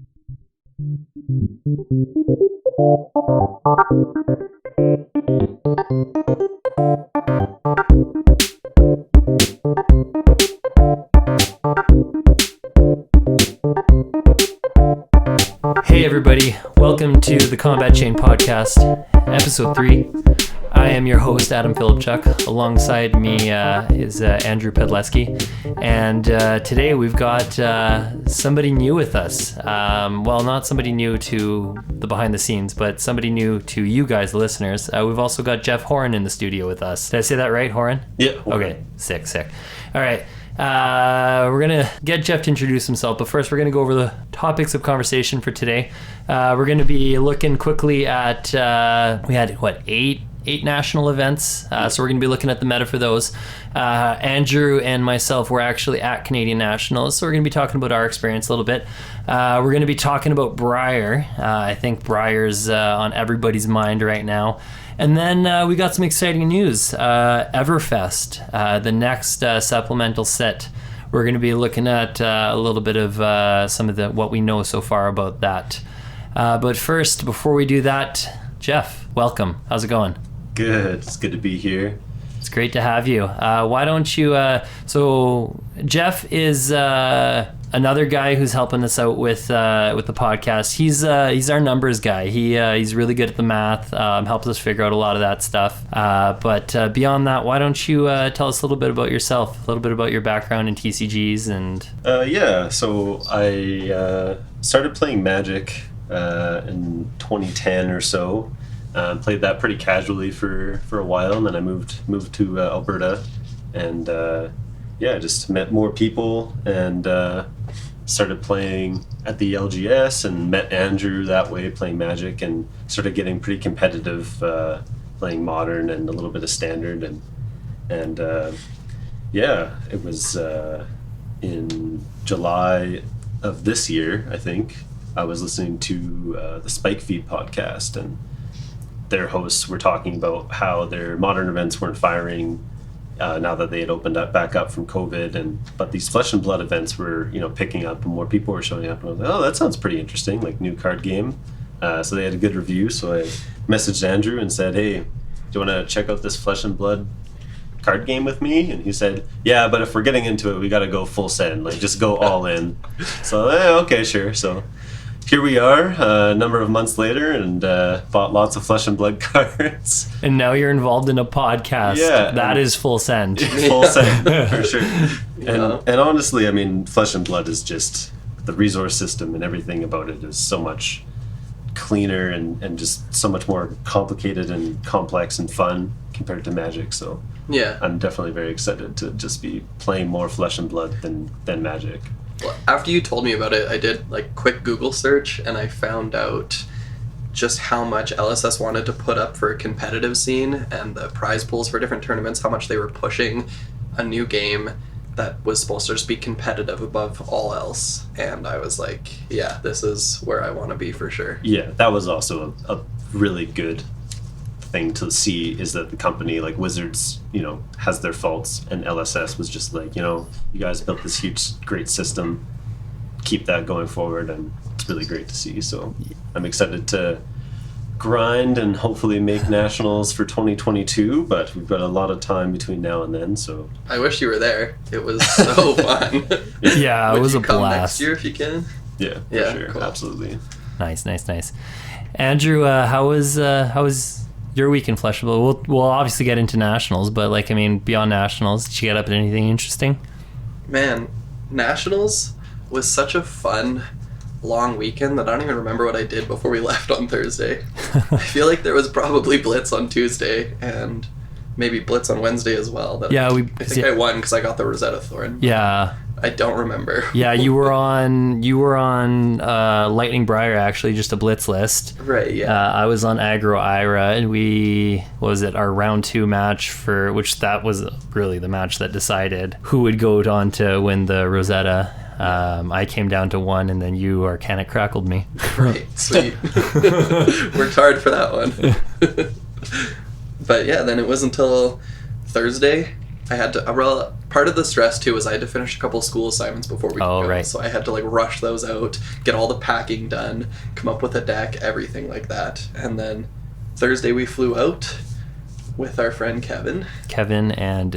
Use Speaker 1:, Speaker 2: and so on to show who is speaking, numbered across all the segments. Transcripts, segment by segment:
Speaker 1: Hey everybody, welcome to the Combat Chain Podcast, Episode 3. I am your host, Adam Filipchuk. Alongside me is Andrew Pedleski. And today we've got somebody new with us. Well, not somebody new to the behind the scenes, but somebody new to you guys, the listeners. We've also got Jeff Horan in the studio with us. Did I say that right, Horan?
Speaker 2: Yeah.
Speaker 1: Okay, sick. All right. We're going to get Jeff to introduce himself, but first we're going to go over the topics of conversation for today. We're going to be looking quickly at, we had, eight national events, so we're going to be looking at the meta for those. Andrew and myself were actually at Canadian Nationals, so we're going to be talking about our experience a little bit. We're going to be talking about Briar. I think Briar's on everybody's mind right now. And then we got some exciting news. Everfest, the next supplemental set. We're going to be looking at a little bit of some of what we know so far about that. But first, before we do that, Jeff, welcome. How's it going?
Speaker 2: Good. It's good to be here.
Speaker 1: It's great to have you. Why don't you... so Jeff is another guy who's helping us out with the podcast. He's our numbers guy. He's really good at the math. Helps us figure out a lot of that stuff. But beyond that, why don't you tell us a little bit about yourself, a little bit about your background in TCGs and...
Speaker 2: Yeah. So I started playing Magic in 2010 or so. Played that pretty casually for a while, and then I moved to Alberta, and just met more people and started playing at the LGS and met Andrew that way playing Magic, and started getting pretty competitive playing Modern and a little bit of Standard, and it was in July of this year, I think. I was listening to the Spike Feed podcast, and their hosts were talking about how their Modern events weren't firing now that they had opened back up from COVID, but these Flesh and Blood events were picking up and more people were showing up, and I was like, oh, that sounds pretty interesting, like new card game. So they had a good review, so I messaged Andrew and said, hey, do you want to check out this Flesh and Blood card game with me? And he said, yeah, but if we're getting into it, we got to go full send, like just go all in. So okay, sure. So here we are, a number of months later, and bought lots of Flesh and Blood cards.
Speaker 1: And now you're involved in a podcast.
Speaker 2: Yeah.
Speaker 1: That is full send.
Speaker 2: Full send, for sure. And honestly, I mean, Flesh and Blood is just, the resource system and everything about it is so much cleaner and just so much more complicated and complex and fun compared to Magic. So yeah, I'm definitely very excited to just be playing more Flesh and Blood than Magic.
Speaker 3: Well, after you told me about it, I did like quick Google search, and I found out just how much LSS wanted to put up for a competitive scene and the prize pools for different tournaments, how much they were pushing a new game that was supposed to just be competitive above all else. And I was like, yeah, this is where I want to be for sure.
Speaker 2: Yeah, that was also a really good thing to see, is that the company like Wizards, has their faults, and LSS was just like, you guys built this huge, great system, keep that going forward, and it's really great to see. So I'm excited to grind and hopefully make nationals for 2022, but we've got a lot of time between now and then, so
Speaker 3: I wish you were there. It was so fun.
Speaker 1: Yeah, it was a blast.
Speaker 3: Next year if you can?
Speaker 2: Yeah, for sure.
Speaker 3: Cool.
Speaker 2: Absolutely.
Speaker 1: Nice. Andrew, how was your week in Flesh and Blood? We'll obviously get into nationals, but beyond nationals, did you get up at anything interesting?
Speaker 3: Man, nationals was such a fun, long weekend that I don't even remember what I did before we left on Thursday. I feel like there was probably Blitz on Tuesday and maybe Blitz on Wednesday as well. I think I won because I got the Rosetta Thorn.
Speaker 1: Yeah.
Speaker 3: I don't remember.
Speaker 1: Yeah, you were on Lightning Briar, actually, just a blitz list.
Speaker 3: Right, yeah.
Speaker 1: I was on Aggro Ira, and our round 2 match which that was really the match that decided who would go on to win the Rosetta. I came down to 1, and then you Arcanic crackled me.
Speaker 3: Right, sweet. Worked hard for that one. But yeah, then it was until Thursday I had to. Well, part of the stress too was I had to finish a couple school assignments before we could go.
Speaker 1: Right.
Speaker 3: So I had to like rush those out, get all the packing done, come up with a deck, everything like that. And then Thursday we flew out with our friend Kevin.
Speaker 1: And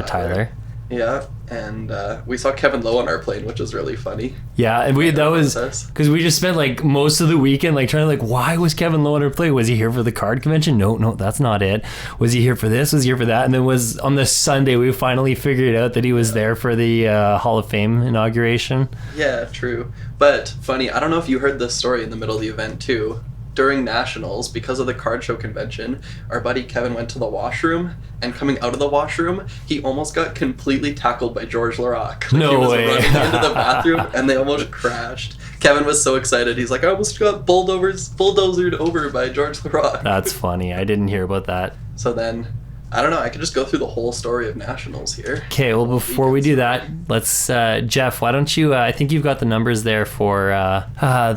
Speaker 1: Tyler.
Speaker 3: Yeah, and we saw Kevin Lowe on our plane, which was really funny.
Speaker 1: Yeah, and that was because we just spent like most of the weekend like trying to like, why was Kevin Lowe on our plane? Was he here for the card convention? No, that's not it. Was he here for this? Was he here for that? And then was on the Sunday we finally figured out that he was there for the Hall of Fame inauguration.
Speaker 3: Yeah, true. But funny, I don't know if you heard this story in the middle of the event too. During Nationals, because of the card show convention, our buddy Kevin went to the washroom, and coming out of the washroom, he almost got completely tackled by George Larac.
Speaker 1: No
Speaker 3: he was
Speaker 1: way.
Speaker 3: running into the bathroom, and they almost crashed. Kevin was so excited. He's like, I almost got bulldozered over by George Larac.
Speaker 1: That's funny. I didn't hear about that.
Speaker 3: So then, I don't know, I could just go through the whole story of Nationals here.
Speaker 1: Okay, well, before we do that, let's, Jeff, why don't you, I think you've got the numbers there for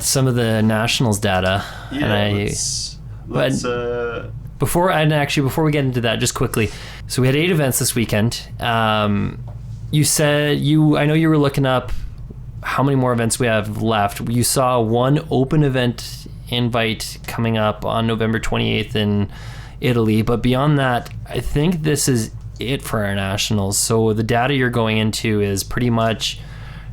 Speaker 1: some of the Nationals data.
Speaker 2: Yeah,
Speaker 1: and before we get into that, just quickly, so we had 8 events this weekend. You said, I know you were looking up how many more events we have left. You saw one open event invite coming up on November 28th in Italy, but beyond that, I think this is it for our Nationals. So the data you're going into is pretty much,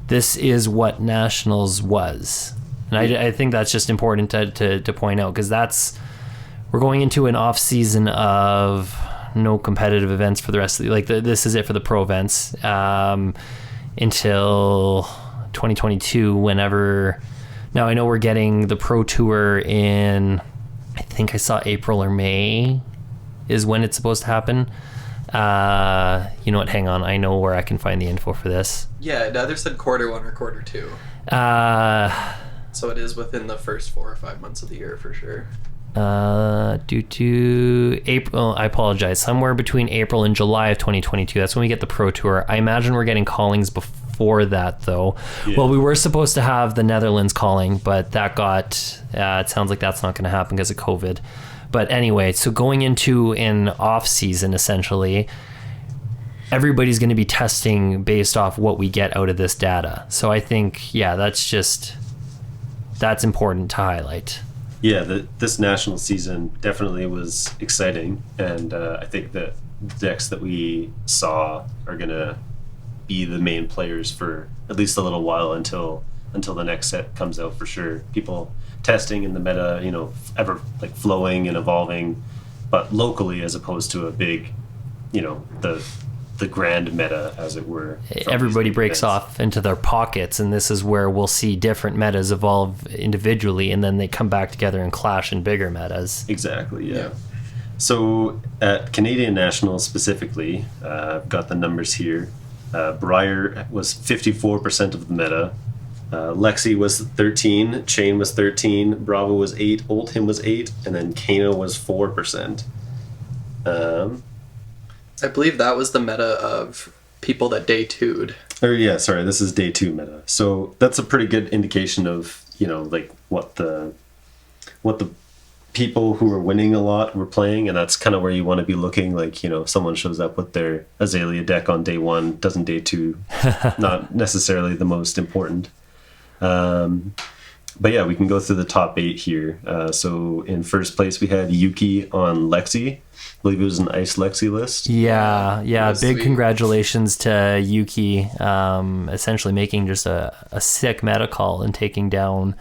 Speaker 1: this is what Nationals was. And I think that's just important to point out, because we're going into an off season of no competitive events for the rest of this is it for the pro events until 2022, whenever. Now I know we're getting the pro tour in, I think I saw April or May is when it's supposed to happen. You know what? Hang on. I know where I can find the info for this.
Speaker 3: Yeah, it either said quarter 1 or quarter 2. So it is within the first 4 or 5 months of the year for sure.
Speaker 1: Due to April, I apologize. Somewhere between April and July of 2022. That's when we get the pro tour. I imagine we're getting callings before that, though. Yeah. Well, we were supposed to have the Netherlands calling, but that got. It sounds like that's not going to happen because of COVID. But anyway, so going into an off season, essentially, everybody's going to be testing based off what we get out of this data. So I think, yeah, that's important to highlight.
Speaker 2: Yeah, this national season definitely was exciting, and I think that the decks that we saw are going to be the main players for at least a little while until the next set comes out for sure. People testing in the meta, ever like flowing and evolving, but locally as opposed to a big, the grand meta, as it were.
Speaker 1: Everybody breaks off into their pockets, and this is where we'll see different metas evolve individually, and then they come back together and clash in bigger metas.
Speaker 2: Exactly, yeah. So at Canadian Nationals specifically, I've got the numbers here. Briar was 54% of the meta. Lexi was 13, Chain was 13, Bravo was 8, Oldhim was 8, and then Kano was 4%.
Speaker 3: I believe that was the meta of people that day 2'd.
Speaker 2: This is day 2 meta. So that's a pretty good indication of, like what the people who were winning a lot were playing, and that's kind of where you want to be looking. Like, someone shows up with their Azalea deck on day 1, doesn't day 2, not necessarily the most important. But yeah, we can go through the top 8 here. So in first place, we had Yuki on Lexi. I believe it was an Ice Lexi list.
Speaker 1: Yeah. Big sweet. Congratulations to Yuki, essentially making just a sick meta call and taking down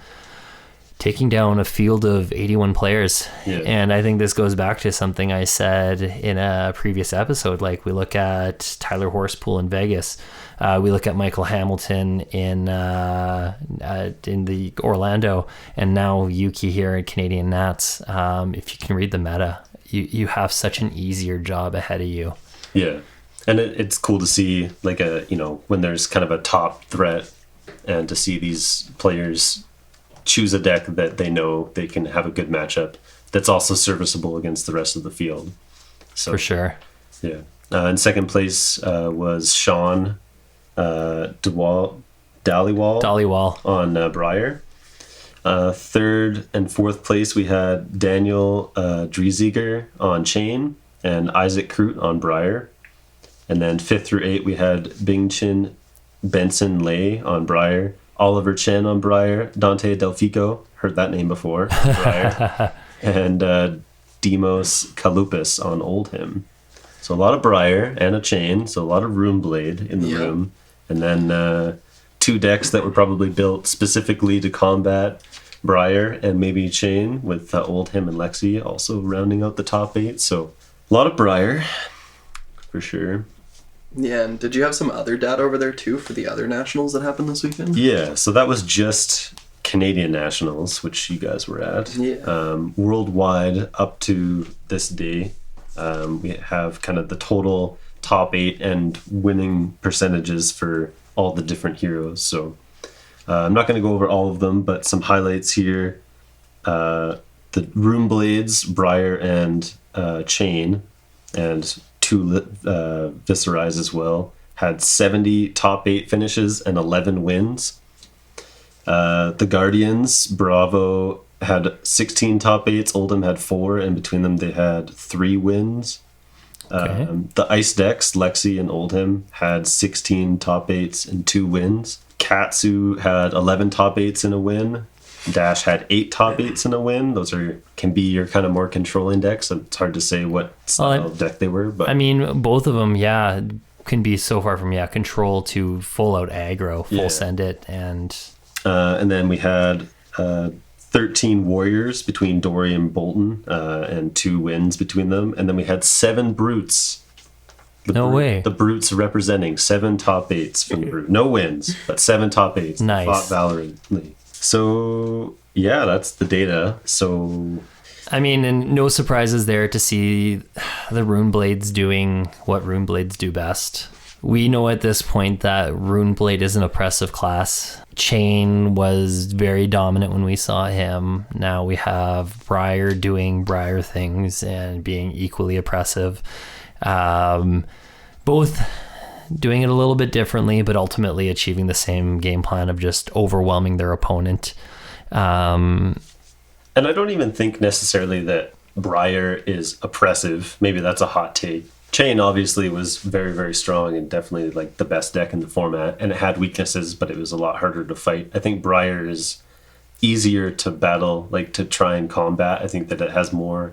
Speaker 1: a field of 81 players. Yeah. And I think this goes back to something I said in a previous episode. Like, we look at Tyler Horsepool in Vegas. We look at Michael Hamilton in the Orlando, and now Yuki here at Canadian Nats. If you can read the meta, you have such an easier job ahead of you.
Speaker 2: Yeah. And it's cool to see, like, when there's kind of a top threat, and to see these players choose a deck that they know they can have a good matchup that's also serviceable against the rest of the field. So,
Speaker 1: for sure.
Speaker 2: Yeah. In second place was Sean Dhaliwal on Briar. Third and fourth place, we had Daniel Drieziger on Chain and Isaac Kroot on Briar. And then 5th through 8th, we had Bing Chin, Benson Lei on Briar, Oliver Chen on Briar, Dante Delfico, heard that name before, on Briar, and Demos Kalupis on Oldhim. So a lot of Briar and a Chain, so a lot of Runeblade in the room. And then 2 decks that were probably built specifically to combat Briar and maybe Chain, with Oldhim and Lexi also rounding out the top 8. So a lot of Briar, for sure.
Speaker 3: Yeah, and did you have some other data over there too for the other nationals that happened this weekend?
Speaker 2: Yeah, so that was just Canadian nationals, which you guys were at.
Speaker 3: Yeah.
Speaker 2: Worldwide, up to this day, we have kind of the total top 8 and winning percentages for all the different heroes. So I'm not going to go over all of them, but some highlights here. The Runeblades, Briar, and Chain, and 2 Viscerais as well, had 70 top 8 finishes and 11 wins. The Guardians, Bravo, had 16 top 8s. Oldhim had 4, and between them they had 3 wins.
Speaker 1: Okay.
Speaker 2: The Ice Decks, Lexi and Oldhim, had 16 top 8s and 2 wins. Katsu had 11 top 8s and a win. Dash had 8 top 8s and a win. Those can be your kind of more controlling decks. So it's hard to say what style of deck they were. But
Speaker 1: I mean, both of them, can be so far from control to full out aggro, full send it, and
Speaker 2: then we had 13 Warriors between Dory and Bolton, and 2 wins between them. And then we had 7 Brutes.
Speaker 1: No way.
Speaker 2: The Brutes representing 7 top 8s from the Brute. No wins, but 7 top 8s.
Speaker 1: Nice.
Speaker 2: Fought valiantly. So, yeah, that's the data. So,
Speaker 1: I mean, and no surprises there to see the Runeblades doing what Runeblades do best. We know at this point that Runeblade is an oppressive class. Chain was very dominant when we saw him. Now we have Briar doing Briar things and being equally oppressive. Both doing it a little bit differently, but ultimately achieving the same game plan of just overwhelming their opponent.
Speaker 2: And I don't even think necessarily that Briar is oppressive. Maybe that's a hot take. Chain obviously was very, very strong and definitely like the best deck in the format, and it had weaknesses, but it was a lot harder to fight. I think Briar is easier to battle, like to try and combat. I think that it has more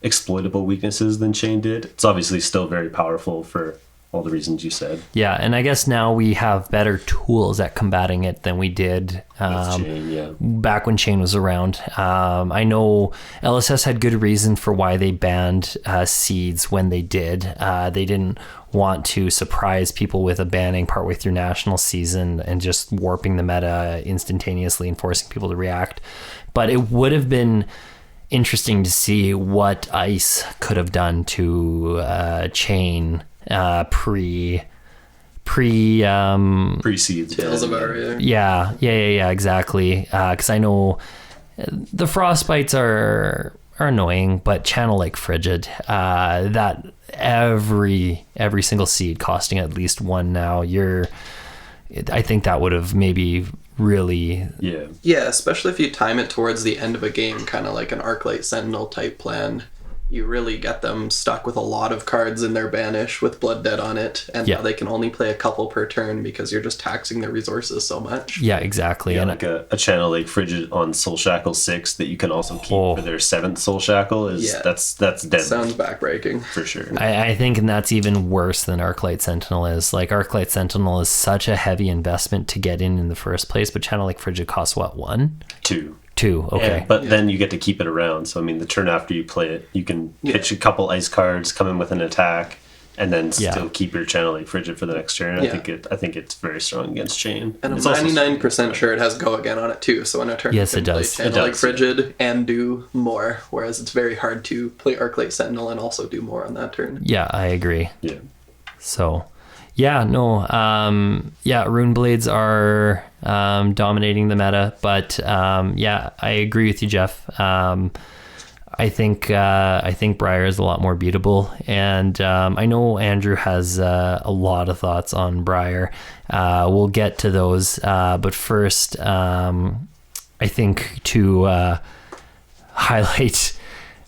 Speaker 2: exploitable weaknesses than Chain did. It's obviously still very powerful for all the reasons you said.
Speaker 1: Yeah, and I guess now we have better tools at combating it than we did
Speaker 2: Chain,
Speaker 1: back when Chain was around. I know LSS had good reason for why they banned seeds when they did. They didn't want to surprise people with a banning partway through national season and just warping the meta instantaneously and forcing people to react. But it would have been interesting to see what Ice could have done to Chain pre-seeds.
Speaker 3: Tales of Aria.
Speaker 1: Yeah, exactly. Because I know the frostbites are annoying, but Channel Lake Frigid, that every single seed costing at least 1 now. I think that would have maybe really.
Speaker 3: Yeah, especially if you time it towards the end of a game, kind of like an Arclight Sentinel type plan. You really get them stuck with a lot of cards in their banish with Blood Dead on it, and now they can only play a couple per turn because you're just taxing their resources so much.
Speaker 1: Yeah, exactly.
Speaker 2: Yeah,
Speaker 1: and
Speaker 2: like a Channel Lake Frigid on Soul Shackle 6 that you can also keep for their 7th Soul Shackle that's deadly.
Speaker 3: Sounds backbreaking.
Speaker 2: For sure.
Speaker 1: I think, and that's even worse than Arclight Sentinel is. Like, Arclight Sentinel is such a heavy investment to get in the first place, but Channel Lake Frigid costs what, 1?
Speaker 2: 2.
Speaker 1: 2, okay.
Speaker 2: But then you get to keep it around. So, I mean, the turn after you play it, you can pitch a couple ice cards, come in with an attack, and then still keep your Channel Lake Frigid for the next turn. I think it's very strong against Chain.
Speaker 3: And I'm 99% sure it has Go Again on it too. So in a turn,
Speaker 1: yes,
Speaker 3: you
Speaker 1: it
Speaker 3: can
Speaker 1: does.
Speaker 3: play Channel Lake Frigid and do more. Whereas it's very hard to play Arclight Sentinel and also do more on that turn.
Speaker 1: Yeah, I agree.
Speaker 2: Yeah.
Speaker 1: So, Runeblades are dominating the meta, but I agree with you, Jeff. I think Briar is a lot more beatable, and I know Andrew has a lot of thoughts on Briar. We'll get to those, but first, I think to highlight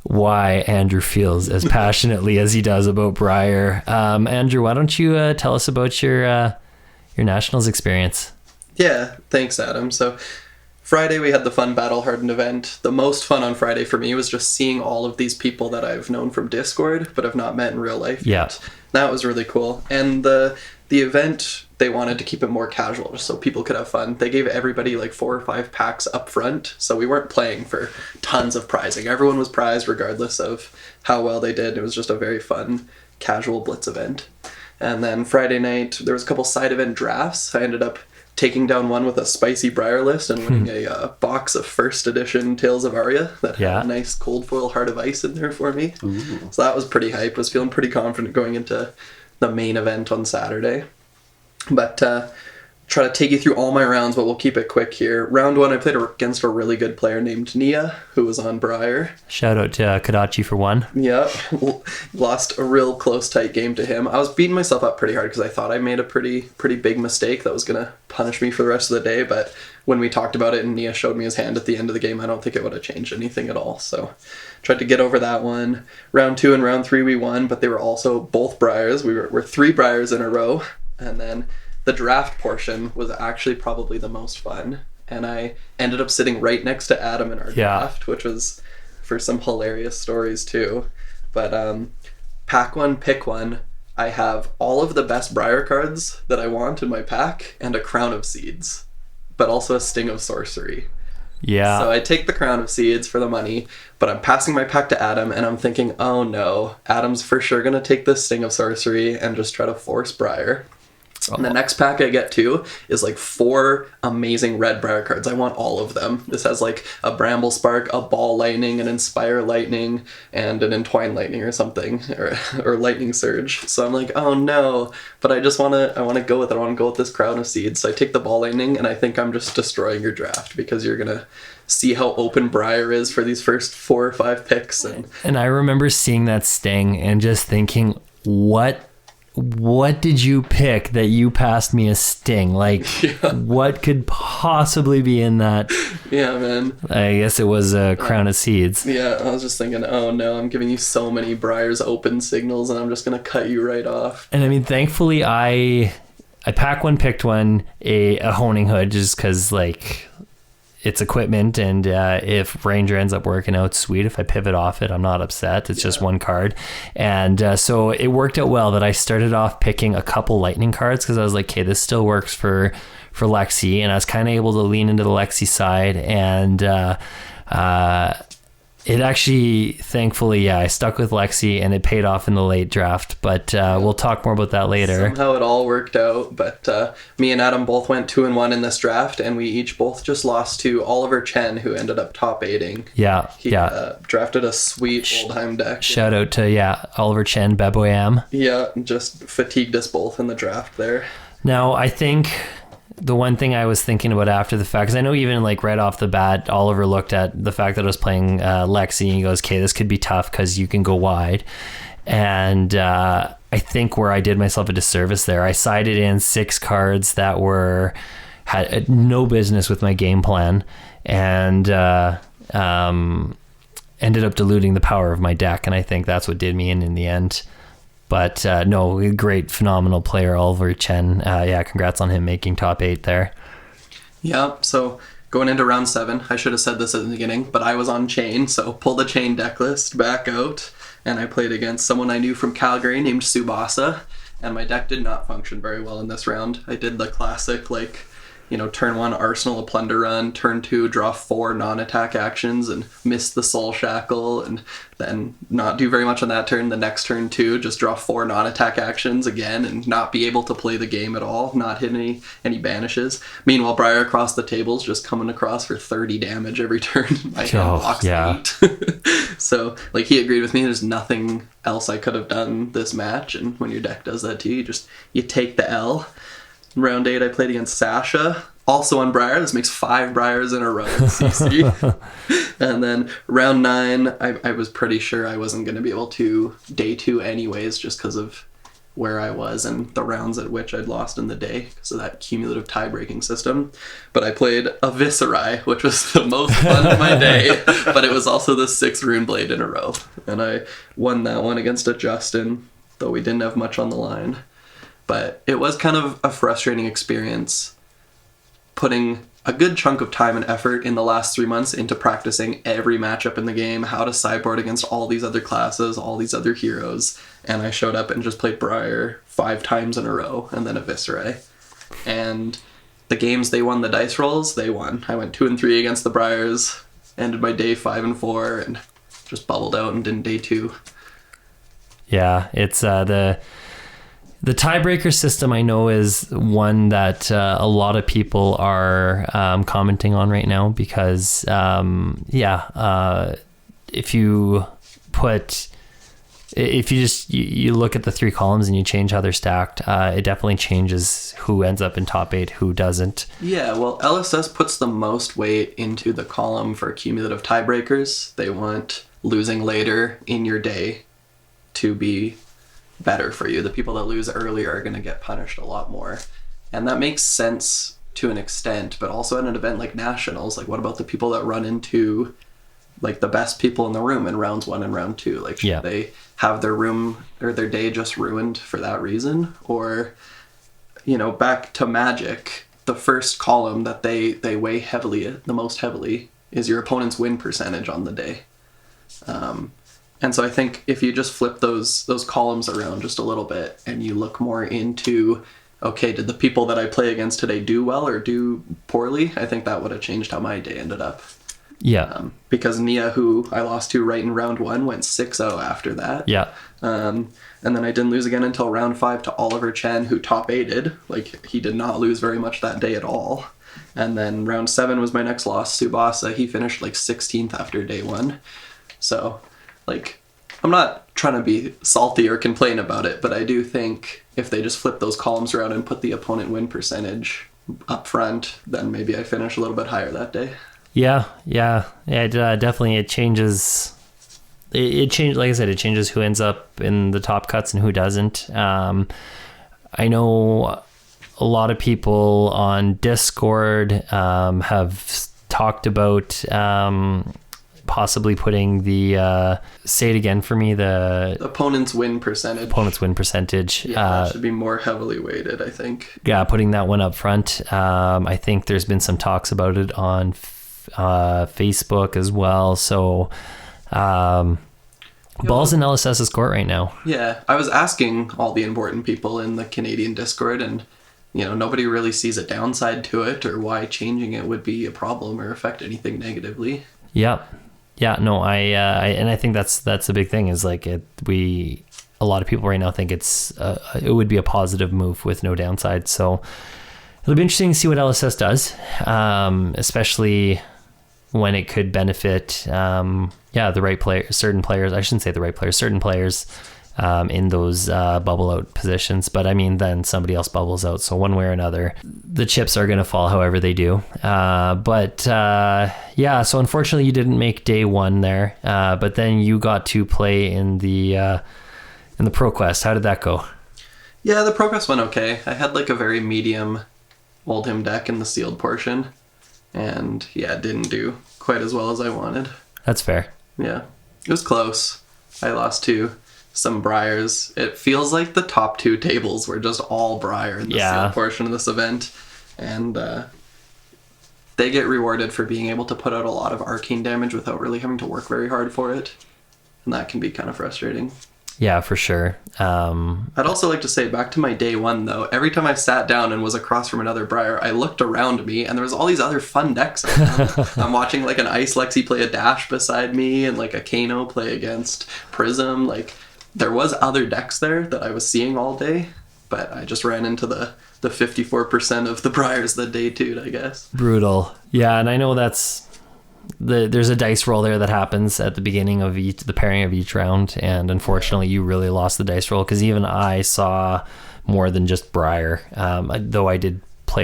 Speaker 1: why Andrew feels as passionately as he does about Briar. Andrew, why don't you tell us about your Nationals experience?
Speaker 3: Yeah, thanks, Adam. So Friday we had the fun Battle Hardened event. The most fun on Friday for me was just seeing all of these people that I've known from Discord but have not met in real life yet. That was really cool. And the event, they wanted to keep it more casual just so people could have fun. They gave everybody like 4 or 5 packs up front, so we weren't playing for tons of prizing. Everyone was prized regardless of how well they did. It was just a very fun casual blitz event. And then Friday night there was a couple side event drafts. I ended up taking down one with a spicy Briar list and winning a box of first edition Tales of Aria that had a nice cold foil Heart of Ice in there for me. Ooh. So that was pretty hype. Was feeling pretty confident going into the main event on Saturday. But try to take you through all my rounds, but we'll keep it quick here. Round 1, I played against a really good player named Nia, who was on Briar.
Speaker 1: Shout out to Kadachi for 1.
Speaker 3: Yeah, lost a real close, tight game to him. I was beating myself up pretty hard because I thought I made a pretty big mistake that was going to punish me for the rest of the day, but when we talked about it and Nia showed me his hand at the end of the game, I don't think it would have changed anything at all. So tried to get over that one. Round 2 and round 3 we won, but they were also both Briars. We're 3 Briars in a row, and then the draft portion was actually probably the most fun, and I ended up sitting right next to Adam in our draft, which was for some hilarious stories too. But pack 1, pick 1, I have all of the best Briar cards that I want in my pack and a Crown of Seeds, but also a Sting of Sorcery.
Speaker 1: Yeah.
Speaker 3: So I take the Crown of Seeds for the money, but I'm passing my pack to Adam, and I'm thinking, oh no, Adam's for sure going to take this Sting of Sorcery and just try to force Briar. And the next pack I get to is like 4 amazing red Briar cards. I want all of them. This has like a Bramble Spark, a Ball Lightning, an Inspire Lightning, and an Entwine Lightning or something, or Lightning Surge. So I'm like, oh no, but I want to go with it. I want to go with this Crown of Seeds. So I take the Ball Lightning, and I think I'm just destroying your draft because you're going to see how open Briar is for these first 4 or 5 picks.
Speaker 1: And I remember seeing that Sting and just thinking, what did you pick that you passed me a Sting? Like, what could possibly be in that?
Speaker 3: Yeah, man.
Speaker 1: I guess it was a Crown of Seeds.
Speaker 3: Yeah, I was just thinking, oh no, I'm giving you so many Briar's open signals, and I'm just going to cut you right off.
Speaker 1: And I mean, thankfully, I pack 1, picked 1, a honing hood, just because, like, it's equipment, and if Ranger ends up working out, sweet. If I pivot off it, I'm not upset. It's just 1 card. And so it worked out well that I started off picking a couple lightning cards because I was like, okay, this still works for Lexi, and I was kind of able to lean into the Lexi side, and it actually, thankfully, I stuck with Lexi, and it paid off in the late draft, but we'll talk more about that later.
Speaker 3: Somehow it all worked out, but me and Adam both went 2-1 in this draft, and we each both just lost to Oliver Chen, who ended up top 8ing. He drafted a sweet Oldheim deck.
Speaker 1: Shout out to, Oliver Chen, Beboyam.
Speaker 3: Yeah, just fatigued us both in the draft there.
Speaker 1: Now, I think the one thing I was thinking about after the fact, because I know even like right off the bat, Oliver looked at the fact that I was playing Lexi, and he goes, okay, this could be tough because you can go wide. And I think where I did myself a disservice there, I sided in 6 cards that had no business with my game plan, and ended up diluting the power of my deck. And I think that's what did me in the end. But no, great, phenomenal player, Oliver Chen. Congrats on him making top 8 there.
Speaker 3: Yeah, so going into round 7, I should have said this at the beginning, but I was on Chain, so pull the Chain deck list back out, and I played against someone I knew from Calgary named Subasa, and my deck did not function very well in this round. I did the classic, turn 1 Arsenal a Plunder Run, turn 2 draw 4 non-attack actions and miss the Soul Shackle, and then not do very much on that turn. The next turn 2 just draw 4 non-attack actions again and not be able to play the game at all, not hit any banishes. Meanwhile, Briar across the tables just coming across for 30 damage every turn. My hand blocks 8. So he agreed with me. There's nothing else I could have done this match, and when your deck does that to you, you take the L. Round 8, I played against Sasha, also on Briar. This makes 5 Briars in a row in CC. And then round 9, I was pretty sure I wasn't going to be able to day 2 anyways, just because of where I was and the rounds at which I'd lost in the day because of that cumulative tie-breaking system. But I played a Viserai, which was the most fun of my day, but it was also the 6th rune blade in a row. And I won that one against a Justin, though we didn't have much on the line. But it was kind of a frustrating experience putting a good chunk of time and effort in the last 3 months into practicing every matchup in the game, how to sideboard against all these other classes, all these other heroes, and I showed up and just played Briar 5 times in a row, and then a Viserai. And the games they won the dice rolls, they won. I went 2 and 3 against the Briars, ended my day 5 and 4, and just bubbled out and did day 2.
Speaker 1: Yeah, it's the tiebreaker system, I know, is one that a lot of people are commenting on right now because, if you look at the 3 columns and you change how they're stacked, it definitely changes who ends up in top 8, who doesn't.
Speaker 3: Yeah, well, LSS puts the most weight into the column for cumulative tiebreakers. They want losing later in your day to be better for you. The people that lose early are going to get punished a lot more. And that makes sense to an extent, but also at an event like Nationals, like what about the people that run into like the best people in the room in rounds 1 and round 2? Like should they have their room or their day just ruined for that reason? Or, back to Magic, the first column that they weigh the most heavily is your opponent's win percentage on the day. And so I think if you just flip those columns around just a little bit and you look more into, okay, did the people that I play against today do well or do poorly? I think that would have changed how my day ended up.
Speaker 1: Yeah.
Speaker 3: Because Nia, who I lost to right in round 1, went 6-0 after that.
Speaker 1: Yeah.
Speaker 3: And then I didn't lose again until round 5 to Oliver Chen, who top 8'd. Like, he did not lose very much that day at all. And then round 7 was my next loss, Tsubasa. He finished like 16th after day 1. So, like, I'm not trying to be salty or complain about it, but I do think if they just flip those columns around and put the opponent win percentage up front, then maybe I finish a little bit higher that day.
Speaker 1: Yeah. Definitely it changes. It changes, like I said, it changes who ends up in the top cuts and who doesn't. I know a lot of people on Discord have talked about possibly putting the say it again for me, the
Speaker 3: opponent's win percentage.
Speaker 1: Yeah,
Speaker 3: that should be more heavily weighted, I think.
Speaker 1: Yeah, putting that one up front. I think there's been some talks about it on Facebook as well. So ball's in LSS's court right now.
Speaker 3: Yeah, I was asking all the important people in the Canadian Discord, and nobody really sees a downside to it or why changing it would be a problem or affect anything negatively.
Speaker 1: Yeah, no, I think that's a big thing. Is like a lot of people right now think it would be a positive move with no downside. So it'll be interesting to see what LSS does, especially when it could benefit, the right player, certain players. I shouldn't say the right players, certain players in those bubble out positions. But I mean, then somebody else bubbles out. So one way or another, the chips are going to fall however they do. So unfortunately you didn't make day 1 there. But then you got to play in the ProQuest. How did that go?
Speaker 3: Yeah, the ProQuest went okay. I had like a very medium Oldhim deck in the sealed portion. And it didn't do quite as well as I wanted.
Speaker 1: That's fair.
Speaker 3: Yeah, it was close. I lost to some Briars. It feels like the top 2 tables were just all Briar in the sealed portion of this event. And they get rewarded for being able to put out a lot of arcane damage without really having to work very hard for it. And that can be kind of frustrating.
Speaker 1: Yeah, for sure.
Speaker 3: I'd also like to say, back to my day 1, though, every time I sat down and was across from another Briar, I looked around me, and there was all these other fun decks. I'm watching, like, an Ice Lexi play a Dash beside me, and, like, a Kano play against Prism. Like, there was other decks there that I was seeing all day, but I just ran into the 54% of the Briars that day 2, I guess.
Speaker 1: Brutal. Yeah, and I know there's a dice roll there that happens at the beginning of the pairing of each round, and unfortunately you really lost the dice roll because even I saw more than just Briar, though I did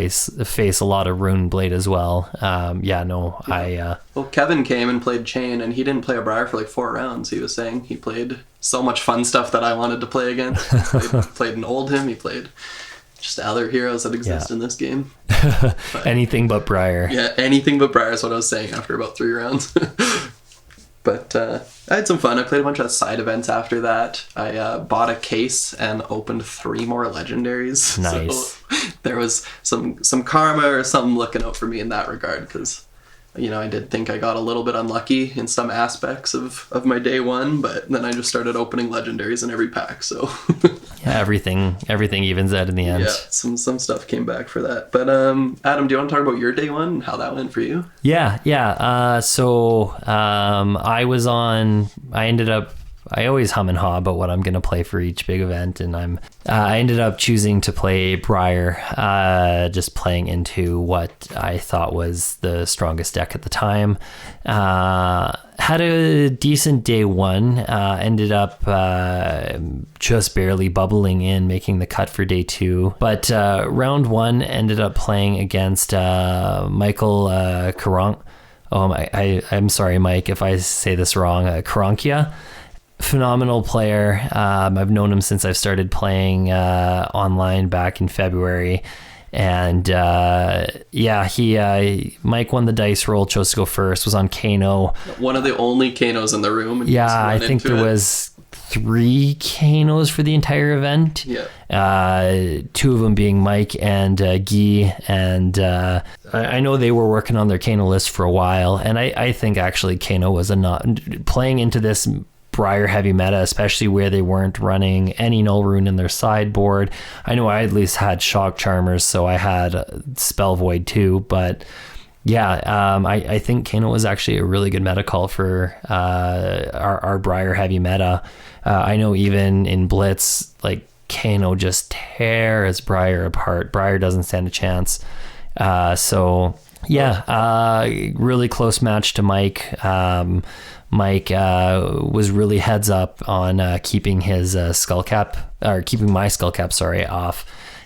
Speaker 1: face a lot of Rune Blade as well.
Speaker 3: Well, Kevin came and played Chain, and he didn't play a Briar for like 4 rounds. He was saying he played so much fun stuff that I wanted to play against. He played an Oldhim. He played just other heroes that exist in this game. But,
Speaker 1: anything but Briar.
Speaker 3: Yeah, anything but Briar is what I was saying after about 3 rounds. But I had some fun. I played a bunch of side events after that. I bought a case and opened 3 more legendaries.
Speaker 1: Nice.
Speaker 3: So there was some karma or something looking out for me in that regard, because I did think I got a little bit unlucky in some aspects of my day one, but then I just started opening legendaries in every pack. So
Speaker 1: yeah, everything evens out in the end.
Speaker 3: Yeah, some stuff came back for that. But Adam, do you want to talk about your day one and how that went for you?
Speaker 1: Yeah. I always hum and haw about what I'm going to play for each big event, and I ended up choosing to play Briar, just playing into what I thought was the strongest deck at the time. Had a decent day one, ended up just barely bubbling in, making the cut for day 2. But round 1 ended up playing against Michael Karank. I'm sorry, Mike, if I say this wrong. Karankia. Phenomenal player. I've known him since I've started playing online back in February. And Mike won the dice roll, chose to go first, was on Kano.
Speaker 3: One of the only Kanos in the room. And
Speaker 1: yeah, I think there was 3 Kanos for the entire event.
Speaker 3: Yeah.
Speaker 1: 2 of them being Mike and Guy. And I know they were working on their Kano list for a while. And I think actually Kano was playing into this Briar heavy meta, especially where they weren't running any null rune in their sideboard. I know I at least had Shock Charmers, so I had Spell Void too, but yeah, I think Kano was actually a really good meta call for our Briar heavy meta. I know even in Blitz, like Kano just tears Briar apart. Briar doesn't stand a chance. Really close match to Mike. Mike was really heads up on keeping his keeping my skull cap, off.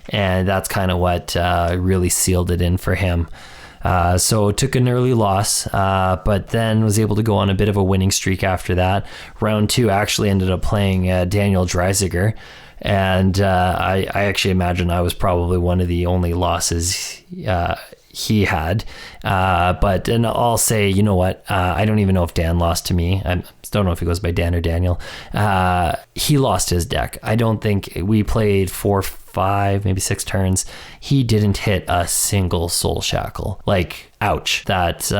Speaker 1: And that's kind of what really sealed it in for him. So took an early loss, but then was able to go on a bit of a winning streak after that. Round 2 actually ended up playing Daniel Dreisiger. And I actually imagine I was probably one of the only losses he had, and I'll say, you know what, I don't even know if Dan lost to me. I don't know if he goes by Dan or Daniel. He lost his deck. I don't think we played 4, 5, maybe 6 turns. He didn't hit a single Soul Shackle. Like, ouch. That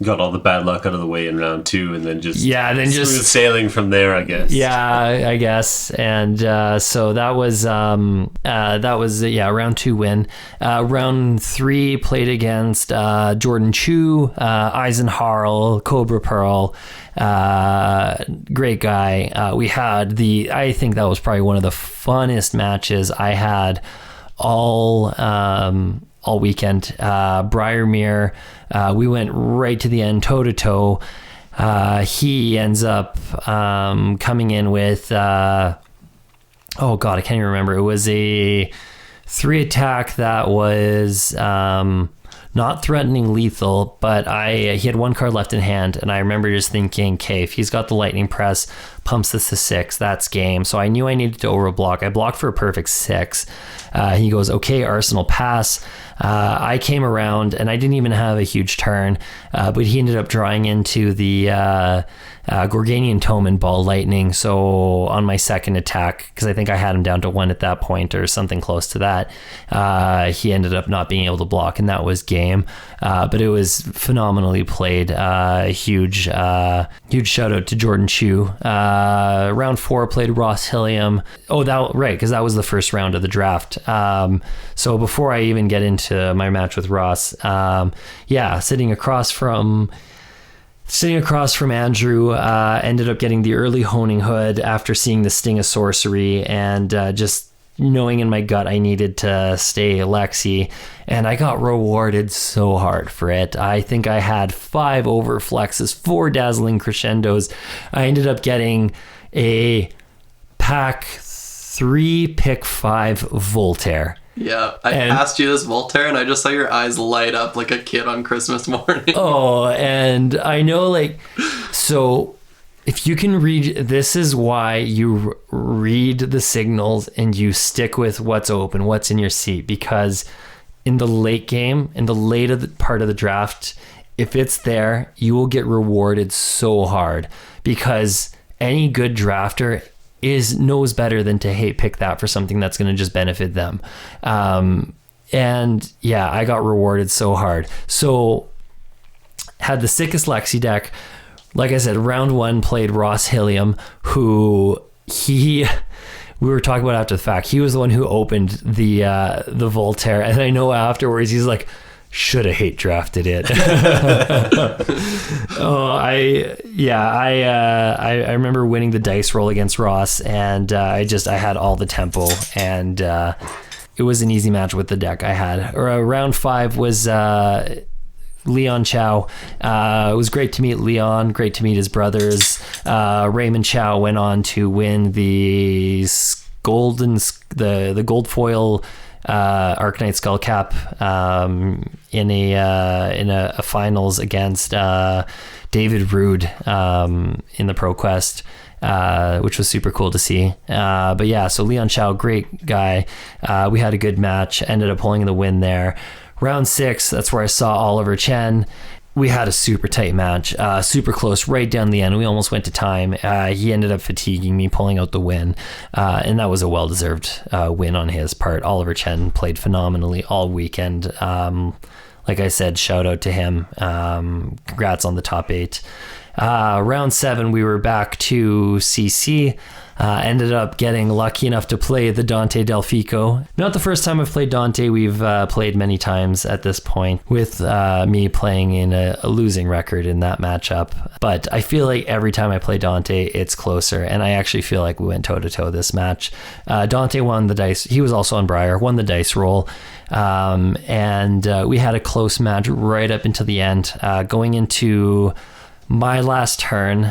Speaker 2: got all the bad luck out of the way in round 2, and then just smooth sailing from there, I guess.
Speaker 1: Yeah, I guess. And so that was round 2 win. Round 3 played against Jordan Chu, Eisenharl, Cobra Pearl. Great guy. We had I think that was probably one of the funnest matches I had all weekend. Briarmere, we went right to the end, toe to toe. He ends up coming in with I can't even remember. It was a 3 attack that was not threatening lethal, but he had 1 card left in hand, and I remember just thinking, okay, if he's got the lightning press, pumps this to 6, that's game. So I knew I needed to overblock. I blocked for a perfect 6. He goes, okay, Arsenal pass. I came around and I didn't even have a huge turn, but he ended up drawing into the Gorganian Tome and Ball Lightning. So on my second attack, because I think I had him down to 1 at that point or something close to that, he ended up not being able to block, and that was game. But it was phenomenally played. Huge shout out to Jordan Chu. Round 4 played Ross Hilliam. Because that was the first round of the draft. So before I even get into my match with Ross, sitting across from Andrew, ended up getting the early Honing Hood after seeing the Sting of Sorcery, and just knowing in my gut I needed to stay Lexi, and I got rewarded so hard for it. I think I had 5 overflexes, 4 dazzling crescendos. I ended up getting a pack 3 pick 5 Voltaire.
Speaker 3: Yeah, I
Speaker 1: And-
Speaker 3: asked you this Voltaire, and I just saw your eyes light up like a kid on Christmas morning.
Speaker 1: Oh, and I know, like, so if you can read, this is why you read the signals and you stick with what's open, what's in your seat, because in the late game, in the later part of the draft, if it's there, you will get rewarded so hard, because any good drafter knows better than to pick that for something that's going to just benefit them. And yeah, I got rewarded so hard. So had the sickest Lexi deck. Like I said, round 1 played Ross Hilliam, who we were talking about after the fact. He was the one who opened the Voltaire, and I know afterwards he's like, should have hate drafted it. I remember winning the dice roll against Ross, and I had all the tempo, and it was an easy match with the deck I had. Round 5 was Leon Chow. It was great to meet Leon, great to meet his brothers. Raymond Chow went on to win the gold foil Arcanite Skullcap in a finals against David Rude in the ProQuest, which was super cool to see. But yeah, so Leon Chow, great guy. We had a good match, ended up pulling the win there. Round 6, that's where I saw Oliver Chen. We had a super tight match, super close, right down the end. We almost went to time. He ended up fatiguing me, pulling out the win, and that was a well-deserved win on his part. Oliver Chen played phenomenally all weekend. Like I said, shout out to him. Congrats on the top 8. Round 7, we were back to CC. Ended up getting lucky enough to play the Dante Delfico. Not the first time I've played Dante. We've played many times at this point, with me playing in a losing record in that matchup. But I feel like every time I play Dante, it's closer, and I actually feel like we went toe-to-toe this match. Dante won the dice. He was also on Briar, won the dice roll. And we had a close match right up until the end. Going into my last turn,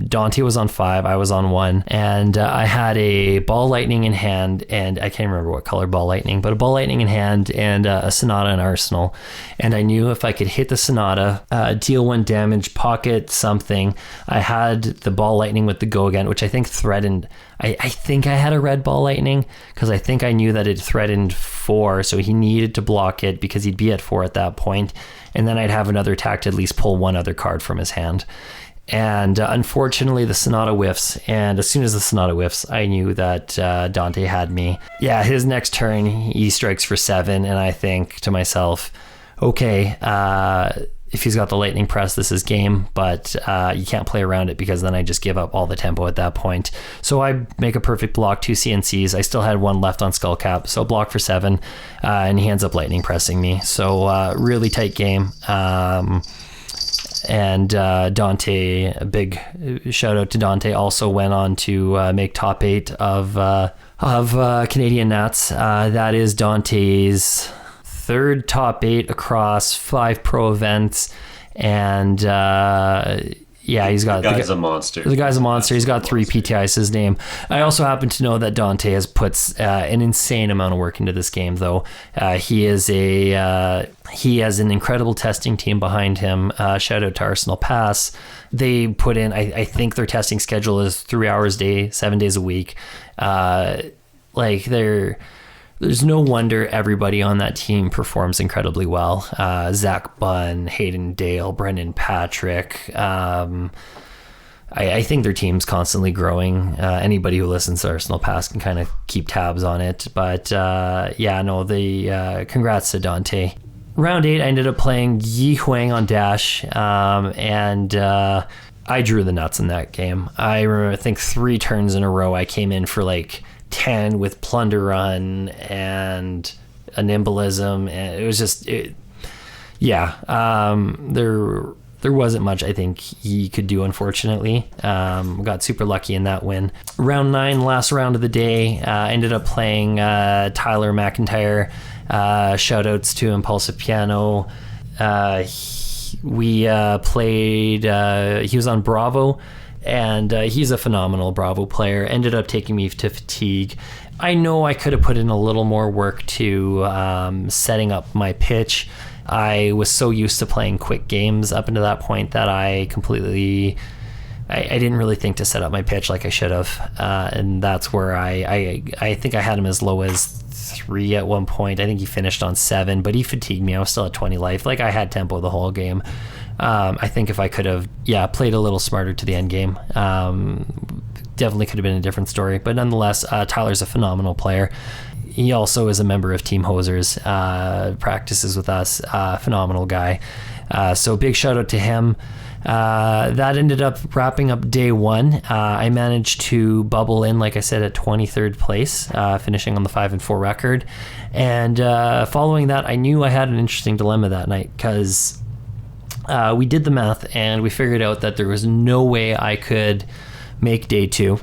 Speaker 1: Dante was on 5, I was on 1, and I had a Ball Lightning in hand, and I can't remember what color Ball Lightning, but a Ball Lightning in hand and a Sonata in Arsenal. And I knew if I could hit the Sonata, deal 1 damage, pocket something, I had the Ball Lightning with the Go Again, which I think threatened. I think I had a red Ball Lightning, because I think I knew that it threatened 4, so he needed to block it because he'd be at 4 at that point. And then I'd have another attack to at least pull 1 other card from his hand. And unfortunately, the Sonata whiffs. And as soon as the Sonata whiffs, I knew that Dante had me. Yeah, his next turn, he strikes for 7. And I think to myself, okay, if he's got the Lightning Press, this is game. But you can't play around it, because then I just give up all the tempo at that point. So I make a perfect block, 2 CNCs. I still had 1 left on Skullcap, so block for 7. And he ends up Lightning Pressing me. So really tight game. And Dante, a big shout out to Dante, also went on to make top 8 of Canadian Nats. That is Dante's 3rd top 8 across 5 pro events, and yeah, he's got
Speaker 2: the guy's a monster.
Speaker 1: The guy's a monster. He's got 3 PTIs to his name. I also happen to know that Dante has put an insane amount of work into this game, though. He has an incredible testing team behind him. Shout out to Arsenal Pass. They put in, I think their testing schedule is 3 hours a day, 7 days a week. There's no wonder everybody on that team performs incredibly well. Zach Bunn, Hayden Dale, Brendan Patrick. I think their team's constantly growing. Anybody who listens to Arsenal Pass can kind of keep tabs on it. But congrats to Dante. Round 8, I ended up playing Yi Huang on Dash, and I drew the nuts in that game. I remember, I think 3 turns in a row, I came in for like 10 with Plunder Run and a Nimbilism, and it was just there wasn't much I think he could do, unfortunately. Got super lucky in that win. Round 9, last round of the day, ended up playing Tyler McIntyre. Shout outs to Impulsive Piano. We played, he was on Bravo, And he's a phenomenal Bravo player. Ended up taking me to Fatigue. I know I could have put in a little more work to setting up my pitch. I was so used to playing quick games up until that point that I didn't really think to set up my pitch like I should have. And that's where I think I had him as low as 3 at one point. I think he finished on 7, but he fatigued me. I was still at 20 life. Like, I had tempo the whole game. I think if I could have, played a little smarter to the end game, definitely could have been a different story. But nonetheless, Tyler's a phenomenal player. He also is a member of Team Hosers, practices with us, phenomenal guy. So big shout out to him. That ended up wrapping up day 1. I managed to bubble in, like I said, at 23rd place, finishing on the 5-4 record. And following that, I knew I had an interesting dilemma that night, because we did the math and we figured out that there was no way I could make day 2,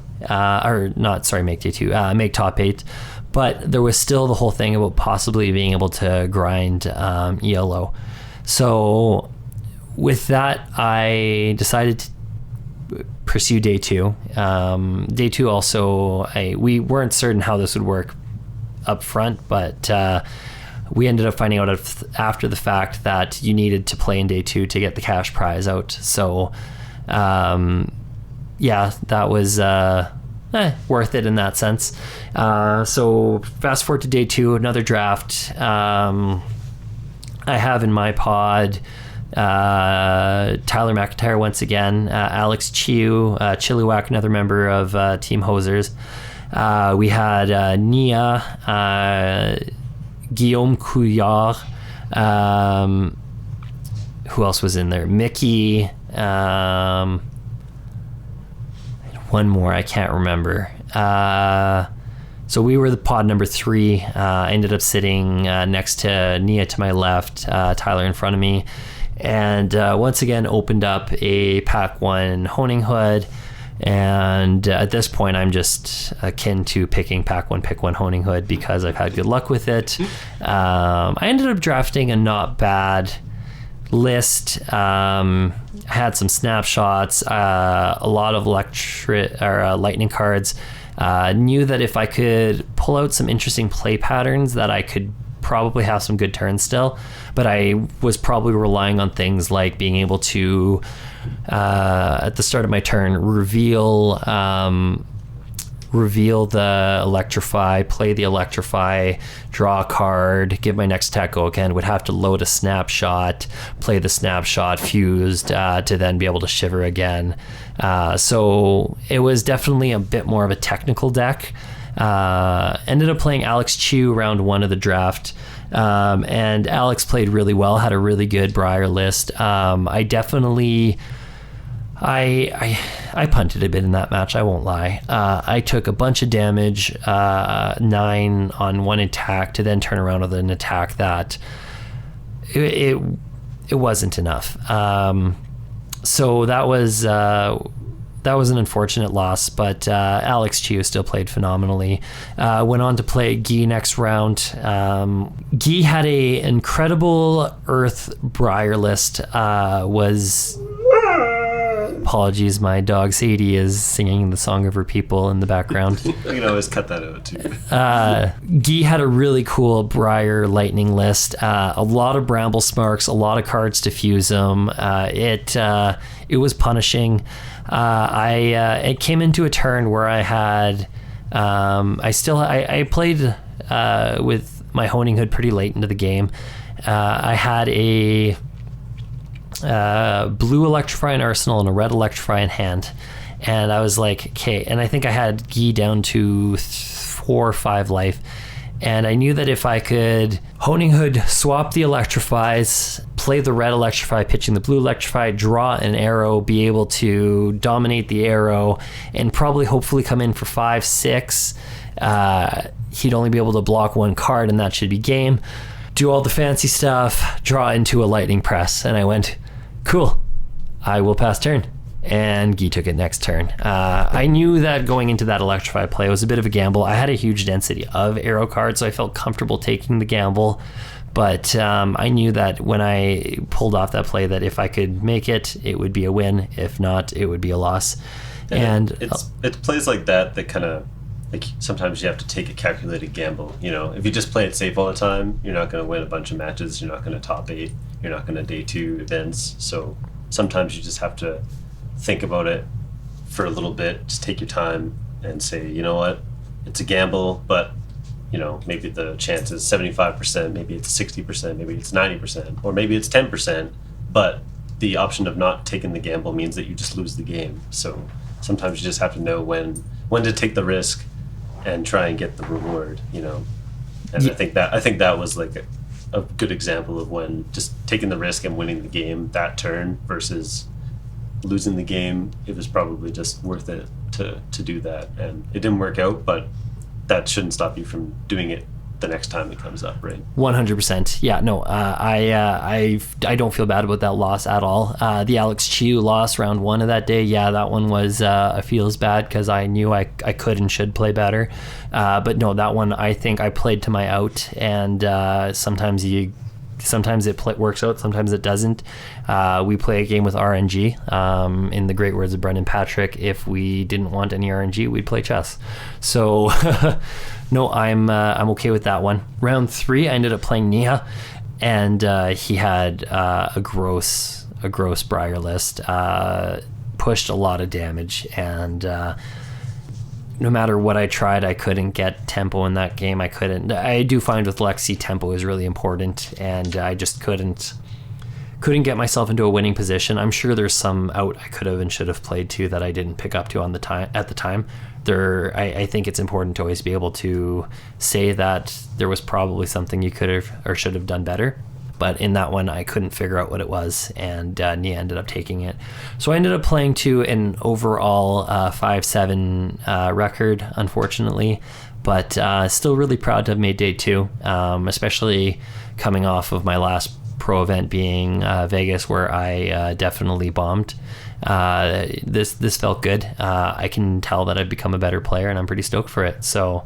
Speaker 1: make top 8. But there was still the whole thing about possibly being able to grind ELO. So with that, I decided to pursue day 2. Day 2 also, we weren't certain how this would work up front, but we ended up finding out after the fact that you needed to play in day 2 to get the cash prize out. So that was worth it in that sense. So fast forward to day 2, another draft. I have in my pod Tyler McIntyre once again, Alex Chiu, Chiliwak, another member of Team Hosers. We had Nia, Guillaume Couillard, who else was in there? Mickey, one more, I can't remember. So we were the pod number 3. I ended up sitting next to Nia to my left, Tyler in front of me, and once again opened up a Pack 1 honing hood. And at this point, I'm just akin to picking Pack 1 Pick 1 honing hood because I've had good luck with it. I ended up drafting a not bad list. I had some snapshots, a lot of lightning cards. Knew that if I could pull out some interesting play patterns, that I could probably have some good turns still. But I was probably relying on things like being able to, at the start of my turn, reveal the electrify, play the electrify, draw a card, give my next attack go again, would have to load a snapshot, play the snapshot fused to then be able to shiver again. So it was definitely a bit more of a technical deck. Ended up playing Alex Chiu round 1 of the draft. And Alex played really well, had a really good Briar list. I punted a bit in that match, I won't lie. I took a bunch of damage, 9 on one attack, to then turn around with an attack that it wasn't enough. So that was an unfortunate loss, but Alex Chiu still played phenomenally. Went on to play Guy next round. Guy had a incredible Earth Briar list. Apologies, my dog Sadie is singing the Song of Her People in the background.
Speaker 2: You can always cut that out too.
Speaker 1: Guy had a really cool Briar lightning list. A lot of Bramble Smarks, a lot of cards to fuse them. It was punishing. It came into a turn where I had I played with my honing hood pretty late into the game. I had a blue electrify in arsenal and a red electrify in hand, and I was like, okay, and I think I had Guy down to 4 or 5 life, and I knew that if I could honing hood, swap the electrifies, play the red electrify, pitching the blue electrify, draw an arrow, be able to dominate the arrow, and probably hopefully come in for 5-6, he'd only be able to block 1 card, and that should be game. Do all the fancy stuff, draw into a lightning press, and I went, cool, I will pass turn. And Guy took it next turn. I knew that going into that electrify play was a bit of a gamble. I had a huge density of arrow cards, so I felt comfortable taking the gamble, But I knew that when I pulled off that play, that if I could make it, it would be a win. If not, it would be a loss. And
Speaker 2: it's plays like that kind of, like, sometimes you have to take a calculated gamble. You know, if you just play it safe all the time, you're not going to win a bunch of matches. You're not going to top 8. You're not going to day 2 events. So sometimes you just have to think about it for a little bit. Just take your time and say, you know what, it's a gamble, but, you know, maybe the chance is 75%, maybe it's 60%, maybe it's 90%, or maybe it's 10%. But the option of not taking the gamble means that you just lose the game. So sometimes you just have to know when to take the risk and try and get the reward, you know. And I think that was like a good example of when just taking the risk and winning the game that turn versus losing the game. It was probably just worth it to do that, and it didn't work out, but that shouldn't stop you from doing it the next time it comes up, right?
Speaker 1: 100%. Yeah, no, I don't feel bad about that loss at all. The Alex Chiu loss round 1 of that day, yeah, that one was feels bad because I knew I could and should play better. But no, that one I think I played to my out, and sometimes it works out, sometimes it doesn't. We play a game with RNG. In the great words of Brendan Patrick, if we didn't want any RNG, we'd play chess. So no, I'm okay with that one. Round 3, I ended up playing Nia, and he had a gross Briar list. Pushed a lot of damage, and no matter what I tried, I couldn't get tempo in that game. I do find with Lexi, tempo is really important, and I just couldn't get myself into a winning position. I'm sure there's some out I could have and should have played to that I didn't pick up to at the time. I think it's important to always be able to say that there was probably something you could have or should have done better. But in that one, I couldn't figure out what it was, and Nia ended up taking it. So I ended up playing to an overall 5-7 record, unfortunately, but still really proud to have made day 2, especially coming off of my last pro event being Vegas, where I definitely bombed. This felt good. I can tell that I've become a better player, and I'm pretty stoked for it. So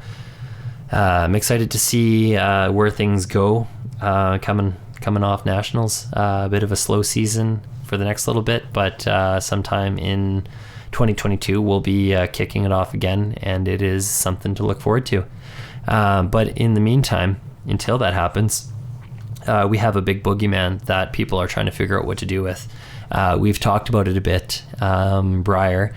Speaker 1: I'm excited to see where things go coming off nationals. A bit of a slow season for the next little bit, but sometime in 2022 we'll be kicking it off again, and it is something to look forward to. But in the meantime, until that happens, we have a big boogeyman that people are trying to figure out what to do with. We've talked about it a bit. Briar,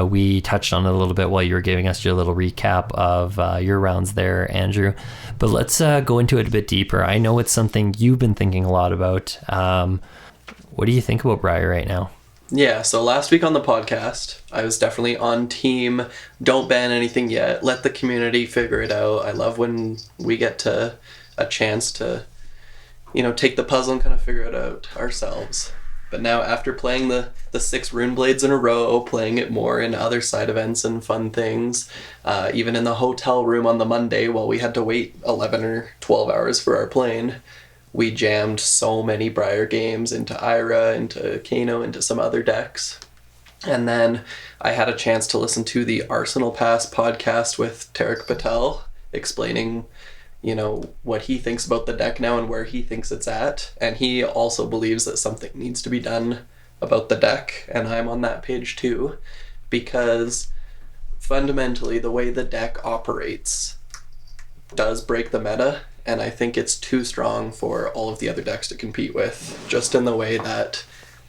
Speaker 1: we touched on it a little bit while you were giving us your little recap of your rounds there, Andrew. But let's go into it a bit deeper. I know it's something you've been thinking a lot about. What do you think about Briar right now?
Speaker 3: Yeah, so last week on the podcast, I was definitely on team, don't ban anything yet, let the community figure it out. I love when we get to a chance to, take the puzzle and kind of figure it out ourselves. But now, after playing the 6 rune blades in a row, playing it more in other side events and fun things, even in the hotel room on the Monday while we had to wait 11 or 12 hours for our plane, we jammed so many Briar games into Ira, into Kano, into some other decks. And then I had a chance to listen to the Arsenal Pass podcast with Tarek Patel, explaining what he thinks about the deck now and where he thinks it's at. And he also believes that something needs to be done about the deck, and I'm on that page too, because fundamentally the way the deck operates does break the meta, and I think it's too strong for all of the other decks to compete with, just in the way that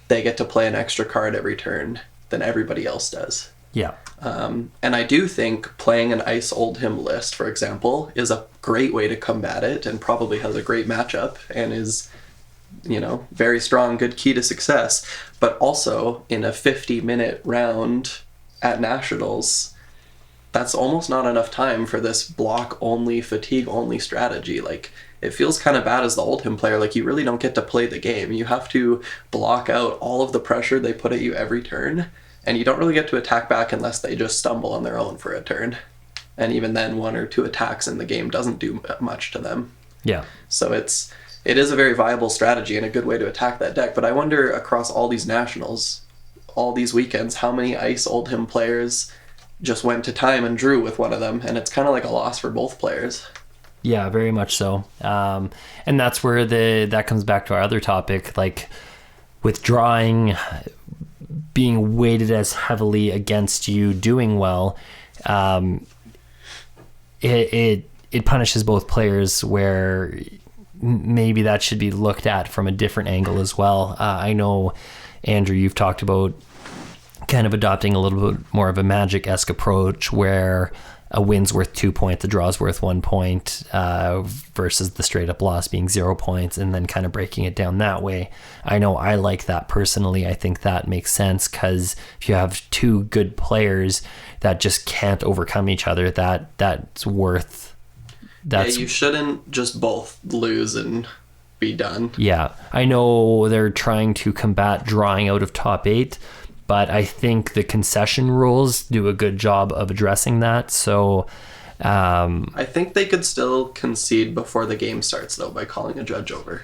Speaker 3: they get to play an extra card every turn than everybody else does.
Speaker 1: Yeah.
Speaker 3: And I do think playing an Ice Oldhim list, for example, is a great way to combat it, and probably has a great matchup and is, very strong, good key to success. But also in a 50-minute round at Nationals, that's almost not enough time for this block-only, fatigue-only strategy. Like, it feels kind of bad as the Oldhim player. Like, you really don't get to play the game. You have to block out all of the pressure they put at you every turn. And you don't really get to attack back unless they just stumble on their own for a turn. And even then, 1 or 2 attacks in the game doesn't do much to them.
Speaker 1: Yeah.
Speaker 3: So it is a very viable strategy and a good way to attack that deck. But I wonder, across all these nationals, all these weekends, how many Ice Oldhim players just went to time and drew with one of them. And it's kind of like a loss for both players.
Speaker 1: Yeah, very much so. And that's where that comes back to our other topic, like withdrawing being weighted as heavily against you doing well. It punishes both players, where maybe that should be looked at from a different angle as well. I know, Andrew, you've talked about kind of adopting a little bit more of a Magic-esque approach where a win's worth 2 points, a draw's worth 1 point, versus the straight up loss being 0 points, and then kind of breaking it down that way. I know I like that personally. I think that makes sense, because if you have two good players that just can't overcome each other, that's worth...
Speaker 3: Yeah, you shouldn't just both lose and be done.
Speaker 1: Yeah, I know they're trying to combat drawing out of top 8, but I think the concession rules do a good job of addressing that. So
Speaker 3: I think they could still concede before the game starts, though, by calling a judge over.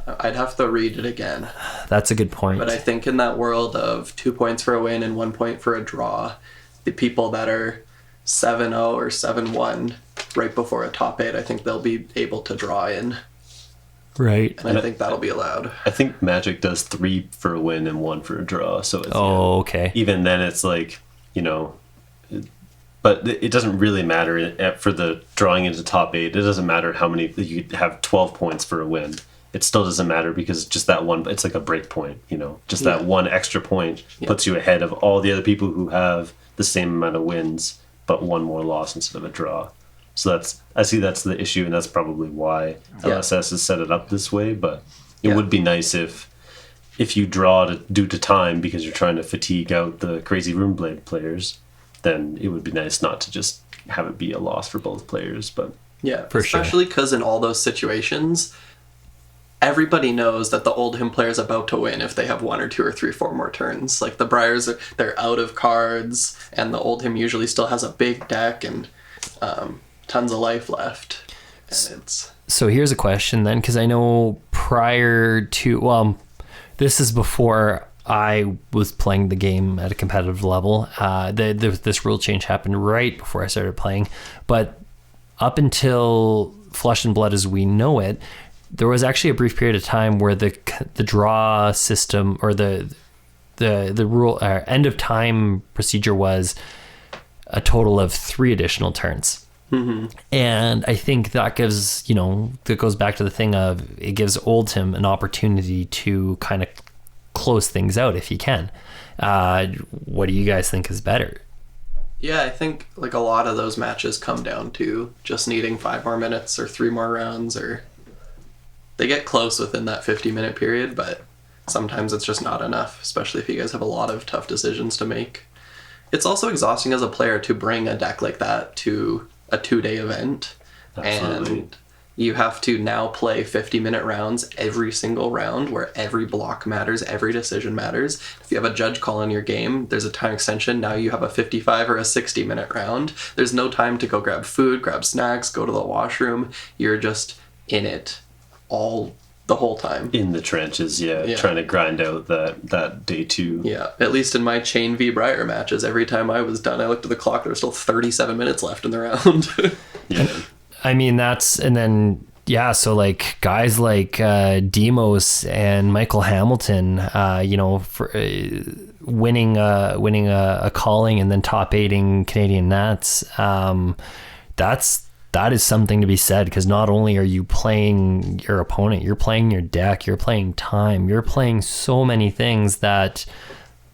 Speaker 3: I'd have to read it again.
Speaker 1: That's a good point.
Speaker 3: But I think in that world of 2 points for a win and 1 point for a draw, the people that are 7-0 or 7-1 right before a top 8, I think they'll be able to draw in.
Speaker 1: Right.
Speaker 3: And I think that'll be allowed.
Speaker 2: I think Magic does 3 for a win and 1 for a draw. So it's,
Speaker 1: okay.
Speaker 2: Even then, it's like, but it doesn't really matter for the drawing into top 8. It doesn't matter how many, you have 12 points for a win. It still doesn't matter, because just that one, it's like a break point, just that one extra point puts you ahead of all the other people who have the same amount of wins, but one more loss instead of a draw. So I see that's the issue, and that's probably why LSS has set it up this way. But it would be nice if you draw due to time because you're trying to fatigue out the crazy Runeblade players, then it would be nice not to just have it be a loss for both players. But
Speaker 3: yeah, especially because in all those situations, everybody knows that the Oldhim player is about to win if they have 1 or 2 or 3 or 4 more turns. Like the Briars, they're out of cards, and the Oldhim usually still has a big deck and tons of life left. And
Speaker 1: so here's a question then, because I know prior to, this is before I was playing the game at a competitive level. This rule change happened right before I started playing, but up until Flesh and Blood as we know it, there was actually a brief period of time where the draw system, or the rule end of time procedure, was a total of 3 additional turns.
Speaker 3: Mm-hmm.
Speaker 1: And I think that gives, that goes back to the thing of, it gives Oldhim an opportunity to kind of close things out if he can. What do you guys think is better?
Speaker 3: Yeah, I think like a lot of those matches come down to just needing 5 more minutes or 3 more rounds, or they get close within that 50-minute period, but sometimes it's just not enough, especially if you guys have a lot of tough decisions to make. It's also exhausting as a player to bring a deck like that to a 2-day event.
Speaker 2: Absolutely.
Speaker 3: And you have to now play 50-minute rounds every single round, where every block matters, every decision matters. If you have a judge call on your game, there's a time extension. Now you have a 55 or a 60-minute round. There's no time to go grab food, grab snacks, go to the washroom. You're just in it the whole time.
Speaker 2: In the trenches, trying to grind out that day 2.
Speaker 3: Yeah, at least in my Chain v Briar matches, every time I was done, I looked at the clock, there was still 37 minutes left in the round.
Speaker 2: Yeah.
Speaker 1: I mean, so like guys like Demos and Michael Hamilton, for winning a calling and then top 8ing Canadian Nats, that is something to be said, because not only are you playing your opponent, you're playing your deck, you're playing time, you're playing so many things that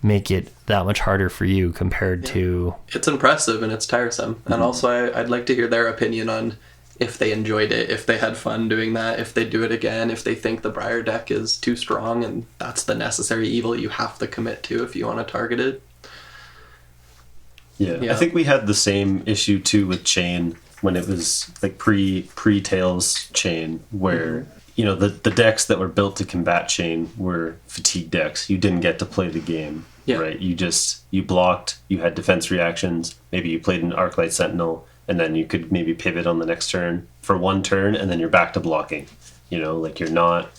Speaker 1: make it that much harder for you compared to...
Speaker 3: It's impressive and it's tiresome. Mm-hmm. And also I'd like to hear their opinion on if they enjoyed it, if they had fun doing that, if they do it again, if they think the Briar deck is too strong and that's the necessary evil you have to commit to if you want to target it.
Speaker 2: Yeah. I think we had the same issue too with Chain, when it was like pre-Tails Chain, where the decks that were built to combat Chain were fatigue decks. You didn't get to play the game, right? You blocked, you had defense reactions, maybe you played an Arclight Sentinel, and then you could maybe pivot on the next turn for 1 turn, and then you're back to blocking. Like you're not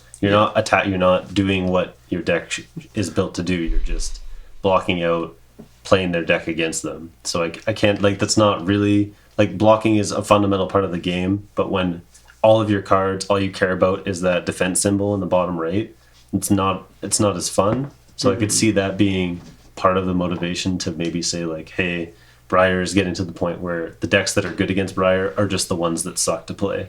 Speaker 2: doing what your deck is built to do. You're just blocking out, playing their deck against them. So I can't, that's not really like blocking is a fundamental part of the game, but when all of your cards, all you care about is that defense symbol in the bottom right, it's not as fun. So I could see that being part of the motivation to maybe say like, hey, Briar is getting to the point where the decks that are good against Briar are just the ones that suck to play.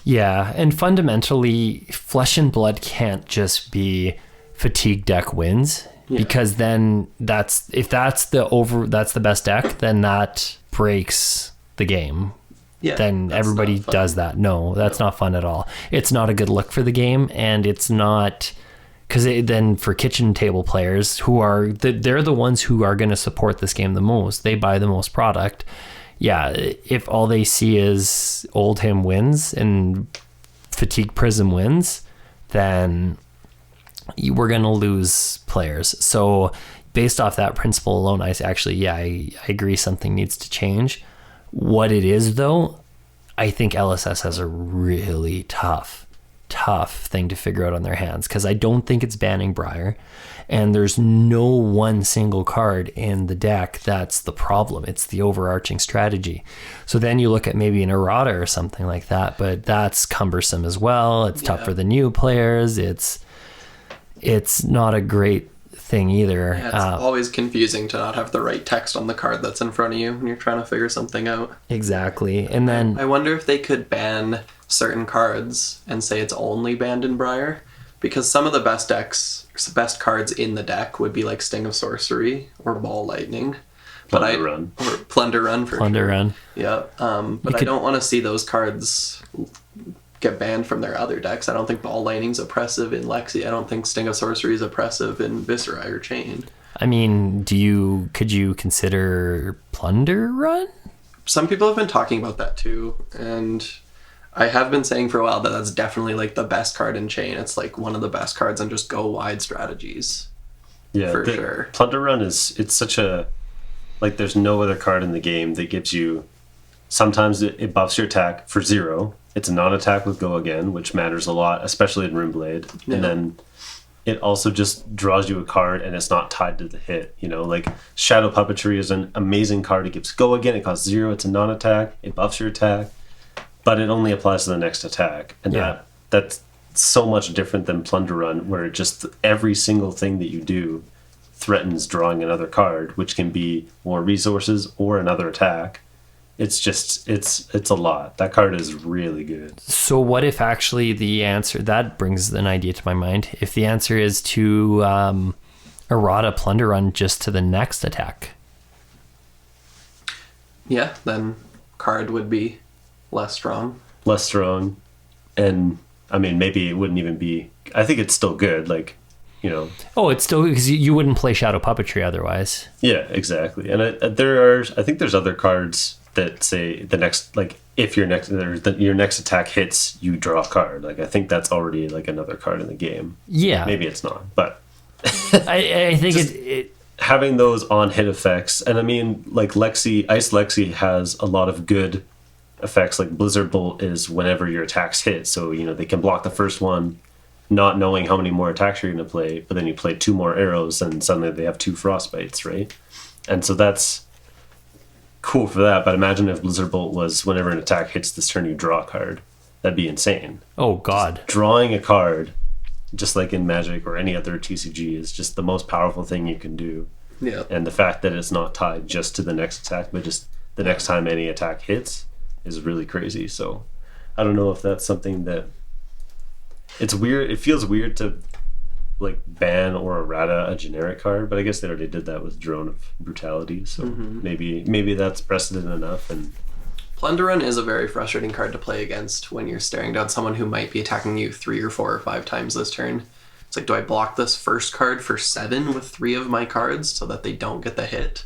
Speaker 1: Yeah, and fundamentally, Flesh and Blood can't just be fatigue deck wins, because then that's the best deck, then that breaks the game.
Speaker 3: Yeah,
Speaker 1: then everybody does that. No, that's not fun at all. It's not a good look for the game, and it's not, because then for kitchen table players who are they're the ones who are going to support this game the most. They buy the most product. Yeah, if all they see is Oldhim wins and Fatigue Prism wins, then we're going to lose players. So based off that principle alone, I agree something needs to change. What it is, though, I think LSS has a really tough thing to figure out on their hands, because I don't think it's banning Briar, and there's no one single card in the deck that's the problem. It's the overarching strategy. So then you look at maybe an errata or something like that, but that's cumbersome as well. It's tough for the new players. It's not a great thing either.
Speaker 3: Yeah, it's always confusing to not have the right text on the card that's in front of you when you're trying to figure something out.
Speaker 1: Exactly. And then
Speaker 3: I wonder if they could ban certain cards and say it's only banned in Briar, because some of the best cards in the deck would be like Sting of Sorcery or Ball Lightning.
Speaker 2: Plunder Run.
Speaker 3: Or Plunder Run for
Speaker 1: Plunder
Speaker 3: sure.
Speaker 1: Run.
Speaker 3: Yeah. But I don't want to see those cards get banned from their other decks. I don't think Ball Lightning's oppressive in Lexi. I don't think Sting of Sorcery is oppressive in Viscerai or Chain.
Speaker 1: I mean, could you consider Plunder Run?
Speaker 3: Some people have been talking about that too, and I have been saying for a while that that's definitely like the best card in Chain. It's like one of the best cards on just go wide strategies.
Speaker 2: Yeah,
Speaker 3: for sure.
Speaker 2: Plunder Run it's such a, like, there's no other card in the game that gives you, sometimes it buffs your attack for 0. It's a non-attack with Go Again, which matters a lot, especially in Runeblade. Yeah. And then it also just draws you a card, and it's not tied to the hit. You know, like Shadow Puppetry is an amazing card. It gives Go Again. It costs 0. It's a non-attack. It buffs your attack, but it only applies to the next attack. And that's so much different than Plunder Run, where just every single thing that you do threatens drawing another card, which can be more resources or another attack. It's just, it's a lot. That card is really good.
Speaker 1: So what if actually the answer, that brings an idea to my mind, if the answer is to errata Plunder Run just to the next attack?
Speaker 3: Yeah, then card would be less strong.
Speaker 2: Less strong. And, I mean, maybe it wouldn't even be, I think it's still good, like, you know.
Speaker 1: Oh, it's still, because you wouldn't play Shadow Puppetry otherwise.
Speaker 2: Yeah, exactly. And I think there's other cards that say the next, like, if your next attack hits, you draw a card. Like, I think that's already like another card in the game.
Speaker 1: Yeah,
Speaker 2: maybe it's not, but
Speaker 1: I think it
Speaker 2: having those on hit effects, and I mean, like Ice Lexi has a lot of good effects. Like Blizzard Bolt is whenever your attacks hit, so you know they can block the first one, not knowing how many more attacks you're going to play, but then you play 2 more arrows, and suddenly they have 2 frostbites, right? And so that's cool for that, but imagine if Blizzard Bolt was whenever an attack hits this turn you draw a card. That'd be insane.
Speaker 1: Oh god.
Speaker 2: Just drawing a card, just like in Magic or any other TCG, is just the most powerful thing you can do.
Speaker 3: Yeah.
Speaker 2: And the fact that it's not tied just to the next attack, but just the next time any attack hits is really crazy. So I don't know if that's something that, it's weird. It feels weird to like ban or errata a generic card, but I guess they already did that with Drone of Brutality, so maybe that's precedent enough. And
Speaker 3: Plunder Run is a very frustrating card to play against when you're staring down someone who might be attacking you 3 or 4 or 5 times this turn. It's like, do I block this first card for 7 with 3 of my cards so that they don't get the hit?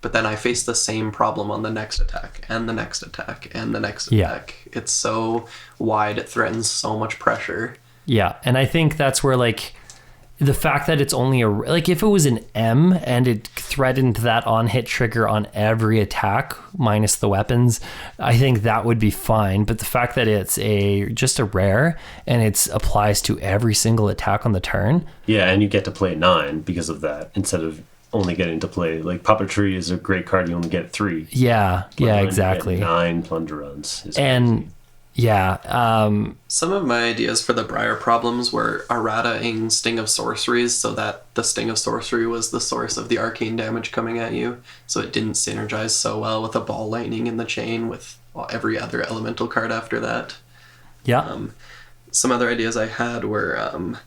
Speaker 3: But then I face the same problem on the next attack and the next attack and the next attack. It's so wide, it threatens so much pressure.
Speaker 1: Yeah, and I think that's where, like, the fact that it's only like, if it was an M and it threatened that on-hit trigger on every attack minus the weapons, I think that would be fine. But the fact that it's just a rare and it applies to every single attack on the turn.
Speaker 2: Yeah, and you get to play 9 because of that instead of only getting to play. Like Puppetry is a great card. You only get 3.
Speaker 1: Yeah,
Speaker 2: Plunder run, you
Speaker 1: exactly.
Speaker 2: get 9 plunder runs. It's
Speaker 1: And
Speaker 2: crazy.
Speaker 1: yeah,
Speaker 3: Some of my ideas for the Briar problems were errata-ing Sting of Sorceries so that the Sting of Sorcery was the source of the arcane damage coming at you, so it didn't synergize so well with a Ball Lightning in the chain with every other elemental card after that.
Speaker 1: yeah,
Speaker 3: Some other ideas I had were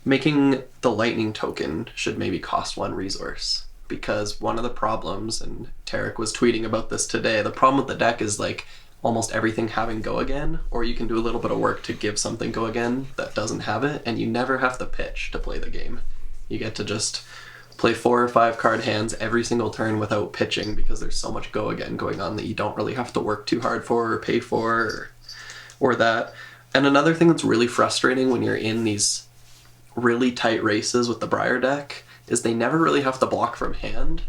Speaker 3: making the Lightning token should maybe cost 1 resource, because one of the problems, and Tarek was tweeting about this today, the problem with the deck is like almost everything having Go Again, or you can do a little bit of work to give something Go Again that doesn't have it, and you never have to pitch to play the game. You get to just play 4 or 5 card hands every single turn without pitching, because there's so much Go Again going on that you don't really have to work too hard for or pay for or that. And another thing that's really frustrating when you're in these really tight races with the Briar deck is they never really have to block from hand,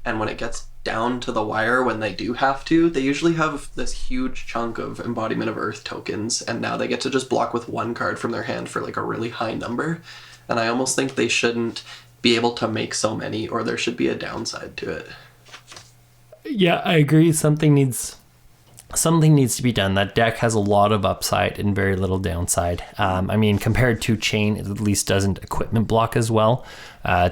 Speaker 3: and when it gets down to the wire when they do have to, they usually have this huge chunk of Embodiment of Earth tokens, and now they get to just block with 1 card from their hand for like a really high number. And I almost think they shouldn't be able to make so many, or there should be a downside to it.
Speaker 1: yeah. I agree. Something needs to be done. That deck has a lot of upside and very little downside. I mean, compared to Chain, it at least doesn't equipment block as well.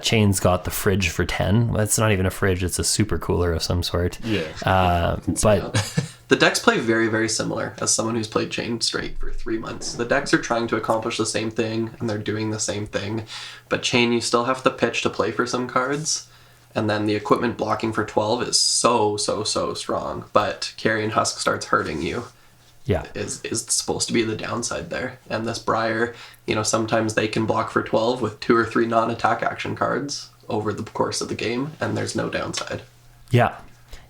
Speaker 1: Chain's got the fridge for 10. Well, it's not even a fridge, it's a super cooler of some sort.
Speaker 2: Yeah.
Speaker 1: But
Speaker 3: The decks play very, very similar as someone who's played Chain straight for 3 months. The decks are trying to accomplish the same thing, and they're doing the same thing. But Chain, you still have to pitch to play for some cards. And then the equipment blocking for 12 is so strong. But Carrion Husk starts hurting you.
Speaker 1: yeah,
Speaker 3: Is supposed to be the downside there. And this Briar, sometimes they can block for 12 with 2 or 3 non-attack action cards over the course of the game, and there's no downside.
Speaker 1: yeah.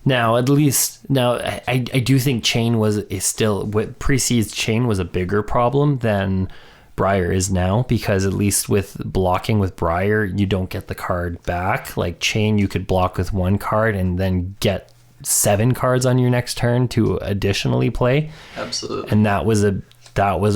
Speaker 1: Now, at least, I do think Chain is still, what precedes Chain was a bigger problem than Briar is now, because at least with blocking with Briar, you don't get the card back. Like Chain, you could block with 1 card and then get 7 cards on your next turn to additionally play.
Speaker 3: Absolutely.
Speaker 1: And that was a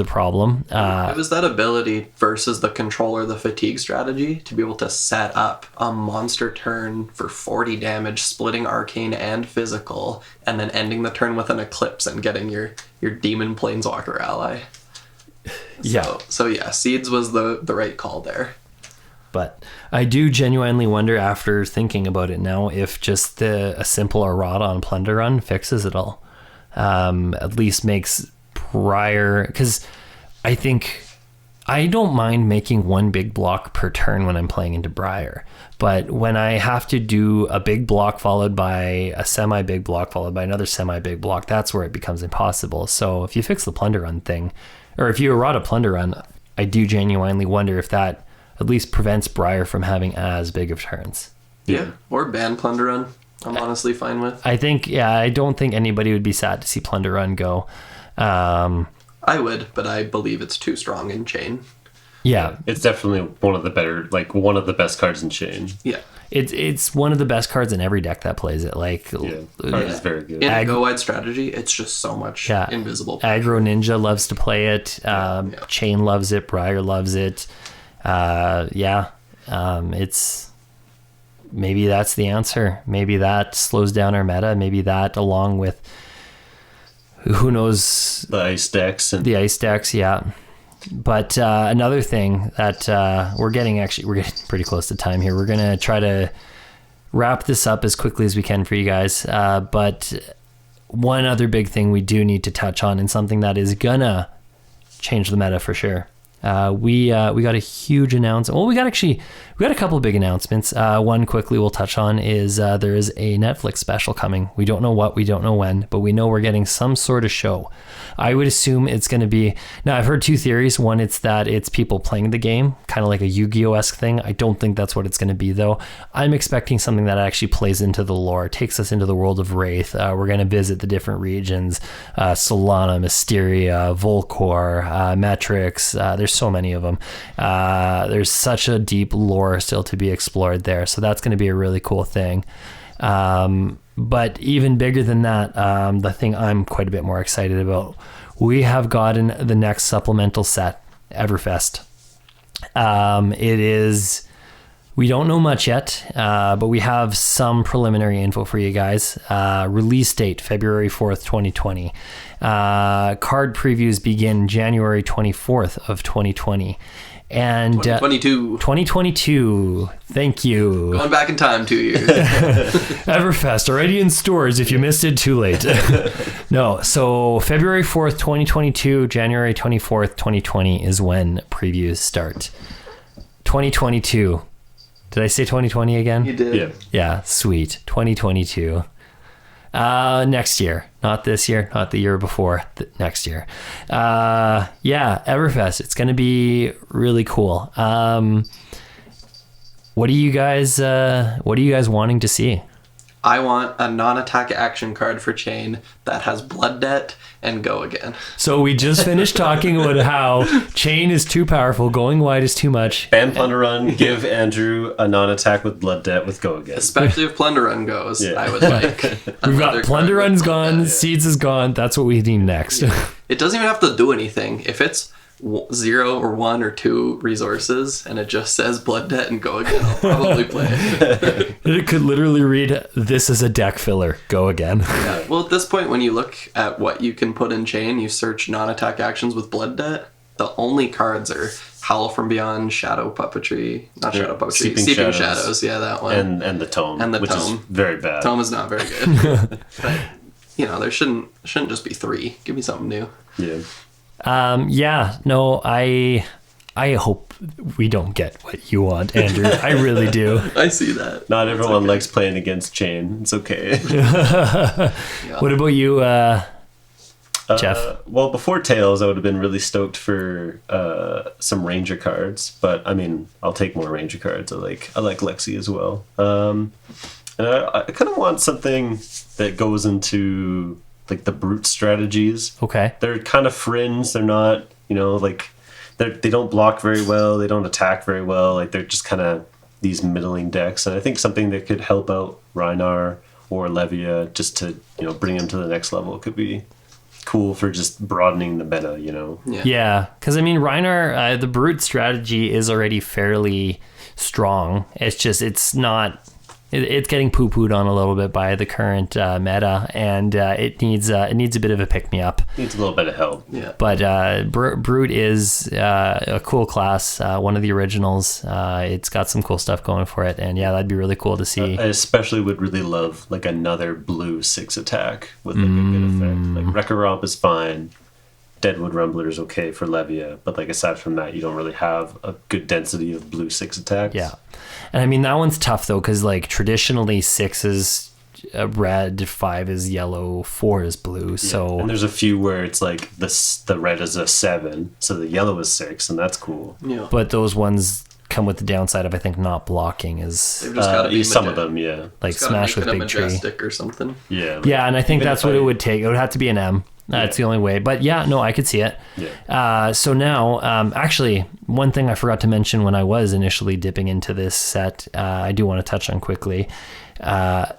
Speaker 1: problem.
Speaker 3: It was that ability versus the controller, the fatigue strategy, to be able to set up a monster turn for 40 damage, splitting arcane and physical, and then ending the turn with an eclipse and getting your demon planeswalker ally.
Speaker 1: Yeah.
Speaker 3: So yeah, Seeds was the right call there.
Speaker 1: But I do genuinely wonder, after thinking about it now, if just a simple errata on Plunder Run fixes it all. At least makes Briar, because I think I don't mind making 1 big block per turn when I'm playing into Briar, but when I have to do a big block followed by a semi-big block followed by another semi-big block, that's where it becomes impossible. So if you fix the Plunder Run thing, or if you errata Plunder Run, I do genuinely wonder if that at least prevents Briar from having as big of turns.
Speaker 3: Yeah. Or ban Plunder Run. I'm honestly fine with.
Speaker 1: I think, I don't think anybody would be sad to see Plunder Run go.
Speaker 3: I would, but I believe it's too strong in Chain.
Speaker 1: Yeah,
Speaker 2: It's definitely one of the best cards in Chain.
Speaker 3: Yeah.
Speaker 1: it's one of the best cards in every deck that plays it. Like,
Speaker 2: Yeah. Card is very good.
Speaker 3: In a go-wide strategy, it's just so much invisible.
Speaker 1: Aggro Ninja loves to play it. Chain loves it. Briar loves it. It's, maybe that's the answer. Maybe that slows down our meta. Maybe that, along with, who knows,
Speaker 2: The ice decks and
Speaker 1: the ice decks. Yeah. But another thing that we're getting pretty close to time here. We're going to try to wrap this up as quickly as we can for you guys. But one other big thing we do need to touch on, and something that is going to change the meta for sure. We got a huge announcement. Well, we got a couple of big announcements. One quickly we'll touch on is there is a Netflix special coming. We don't know what, we don't know when, but we know we're getting some sort of show. I would assume it's going to be, now I've heard 2 theories. One, it's that it's people playing the game, kind of like a Yu-Gi-Oh-esque thing. I don't think that's what it's going to be, though. I'm expecting something that actually plays into the lore, takes us into the world of Wraith. We're going to visit the different regions, Solana, Mysteria, Volcor, Metrix. There's so many of them. There's such a deep lore still to be explored there, so that's going to be a really cool thing. But even bigger than that, the thing I'm quite a bit more excited about, we have gotten the next supplemental set, Everfest. It is We don't know much yet, but we have some preliminary info for you guys. Release date, February 4th, 2020. Card previews begin January 24th of 2020. And 2022. Thank you.
Speaker 3: Going back in time 2 years.
Speaker 1: Everfest already in stores. If you missed it, too late. No, so February 4th, 2022, January 24th, 2020 is when previews start. 2022. Did I say 2020 again?
Speaker 3: You did.
Speaker 2: Yeah.
Speaker 1: Yeah, sweet. 2022. Next year. Not this year, not the year before, next year. Yeah, Everfest. It's going to be really cool. What are you guys wanting to see?
Speaker 3: I want a non-attack action card for Chain that has Blood Debt and Go Again.
Speaker 1: So we just finished talking about how Chain is too powerful, going wide is too much.
Speaker 2: Ban Plunder Run, give Andrew a non-attack with Blood Debt with Go Again.
Speaker 3: Especially if Plunder Run goes,
Speaker 2: Yeah.
Speaker 3: I would like.
Speaker 1: We've got Plunder Run's gone, Seeds is gone. That's what we need next.
Speaker 3: It doesn't even have to do anything. If it's 0 or 1 or 2 resources and it just says Blood Debt and Go Again, I'll probably play it.
Speaker 1: It could literally read, "This is a deck filler. Go again."
Speaker 3: Yeah. Well, at this point, when you look at what you can put in Chain, you search non-attack actions with Blood Debt. The only cards are Howl from Beyond, Shadow Puppetry, not Shadow Puppetry, Seeping Shadows. Yeah, that one.
Speaker 2: And the Tome,
Speaker 3: And the
Speaker 2: which
Speaker 3: Tome.
Speaker 2: is very bad.
Speaker 3: Tome is not very good. But, there shouldn't just be 3. Give me something new.
Speaker 2: Yeah.
Speaker 1: I hope we don't get what you want, Andrew. I really do.
Speaker 3: I see that.
Speaker 2: Not everyone likes playing against Chain. It's okay.
Speaker 1: What about you, Jeff?
Speaker 2: Well, before Tails, I would have been really stoked for some Ranger cards, but I mean, I'll take more Ranger cards. I like Lexi as well. And I kind of want something that goes into like the brute strategies.
Speaker 1: Okay.
Speaker 2: They're kind of fringe. They're not, they don't block very well. They don't attack very well. Like they're just kind of these middling decks. And I think something that could help out Rhinar or Levia just to, bring them to the next level could be cool for just broadening the meta,
Speaker 1: Yeah, because I mean, Rhinar, the brute strategy is already fairly strong. It's not. It's getting poo-pooed on a little bit by the current meta, and it needs a bit of a pick-me-up.
Speaker 2: Needs a little bit of help.
Speaker 3: Yeah.
Speaker 1: But Brute is a cool class, one of the originals. It's got some cool stuff going for it, and yeah, that'd be really cool to see.
Speaker 2: I especially would really love like another blue 6 attack with like a good effect. Like Wrecker Romp is fine. Deadwood Rumbler is okay for Levia, but like aside from that, you don't really have a good density of blue 6 attacks.
Speaker 1: Yeah. And I mean, that one's tough though, because like traditionally 6 is red, 5 is yellow, 4 is blue. So
Speaker 2: and there's a few where it's like the red is a 7, so the yellow is 6, and that's cool.
Speaker 3: Yeah.
Speaker 1: But those ones come with the downside of I think not blocking is
Speaker 3: They've just got to be
Speaker 2: some of them, yeah.
Speaker 1: like Smash with Big Tree.
Speaker 3: Majestic or something.
Speaker 2: Yeah. Like,
Speaker 1: Yeah, and I think
Speaker 2: even
Speaker 1: that's
Speaker 2: if
Speaker 1: what it would take. It would have to be an M. That's the only way. But yeah, no, I could see it.
Speaker 2: Yeah.
Speaker 1: So now, actually, one thing I forgot to mention when I was initially dipping into this set, I do want to touch on quickly. A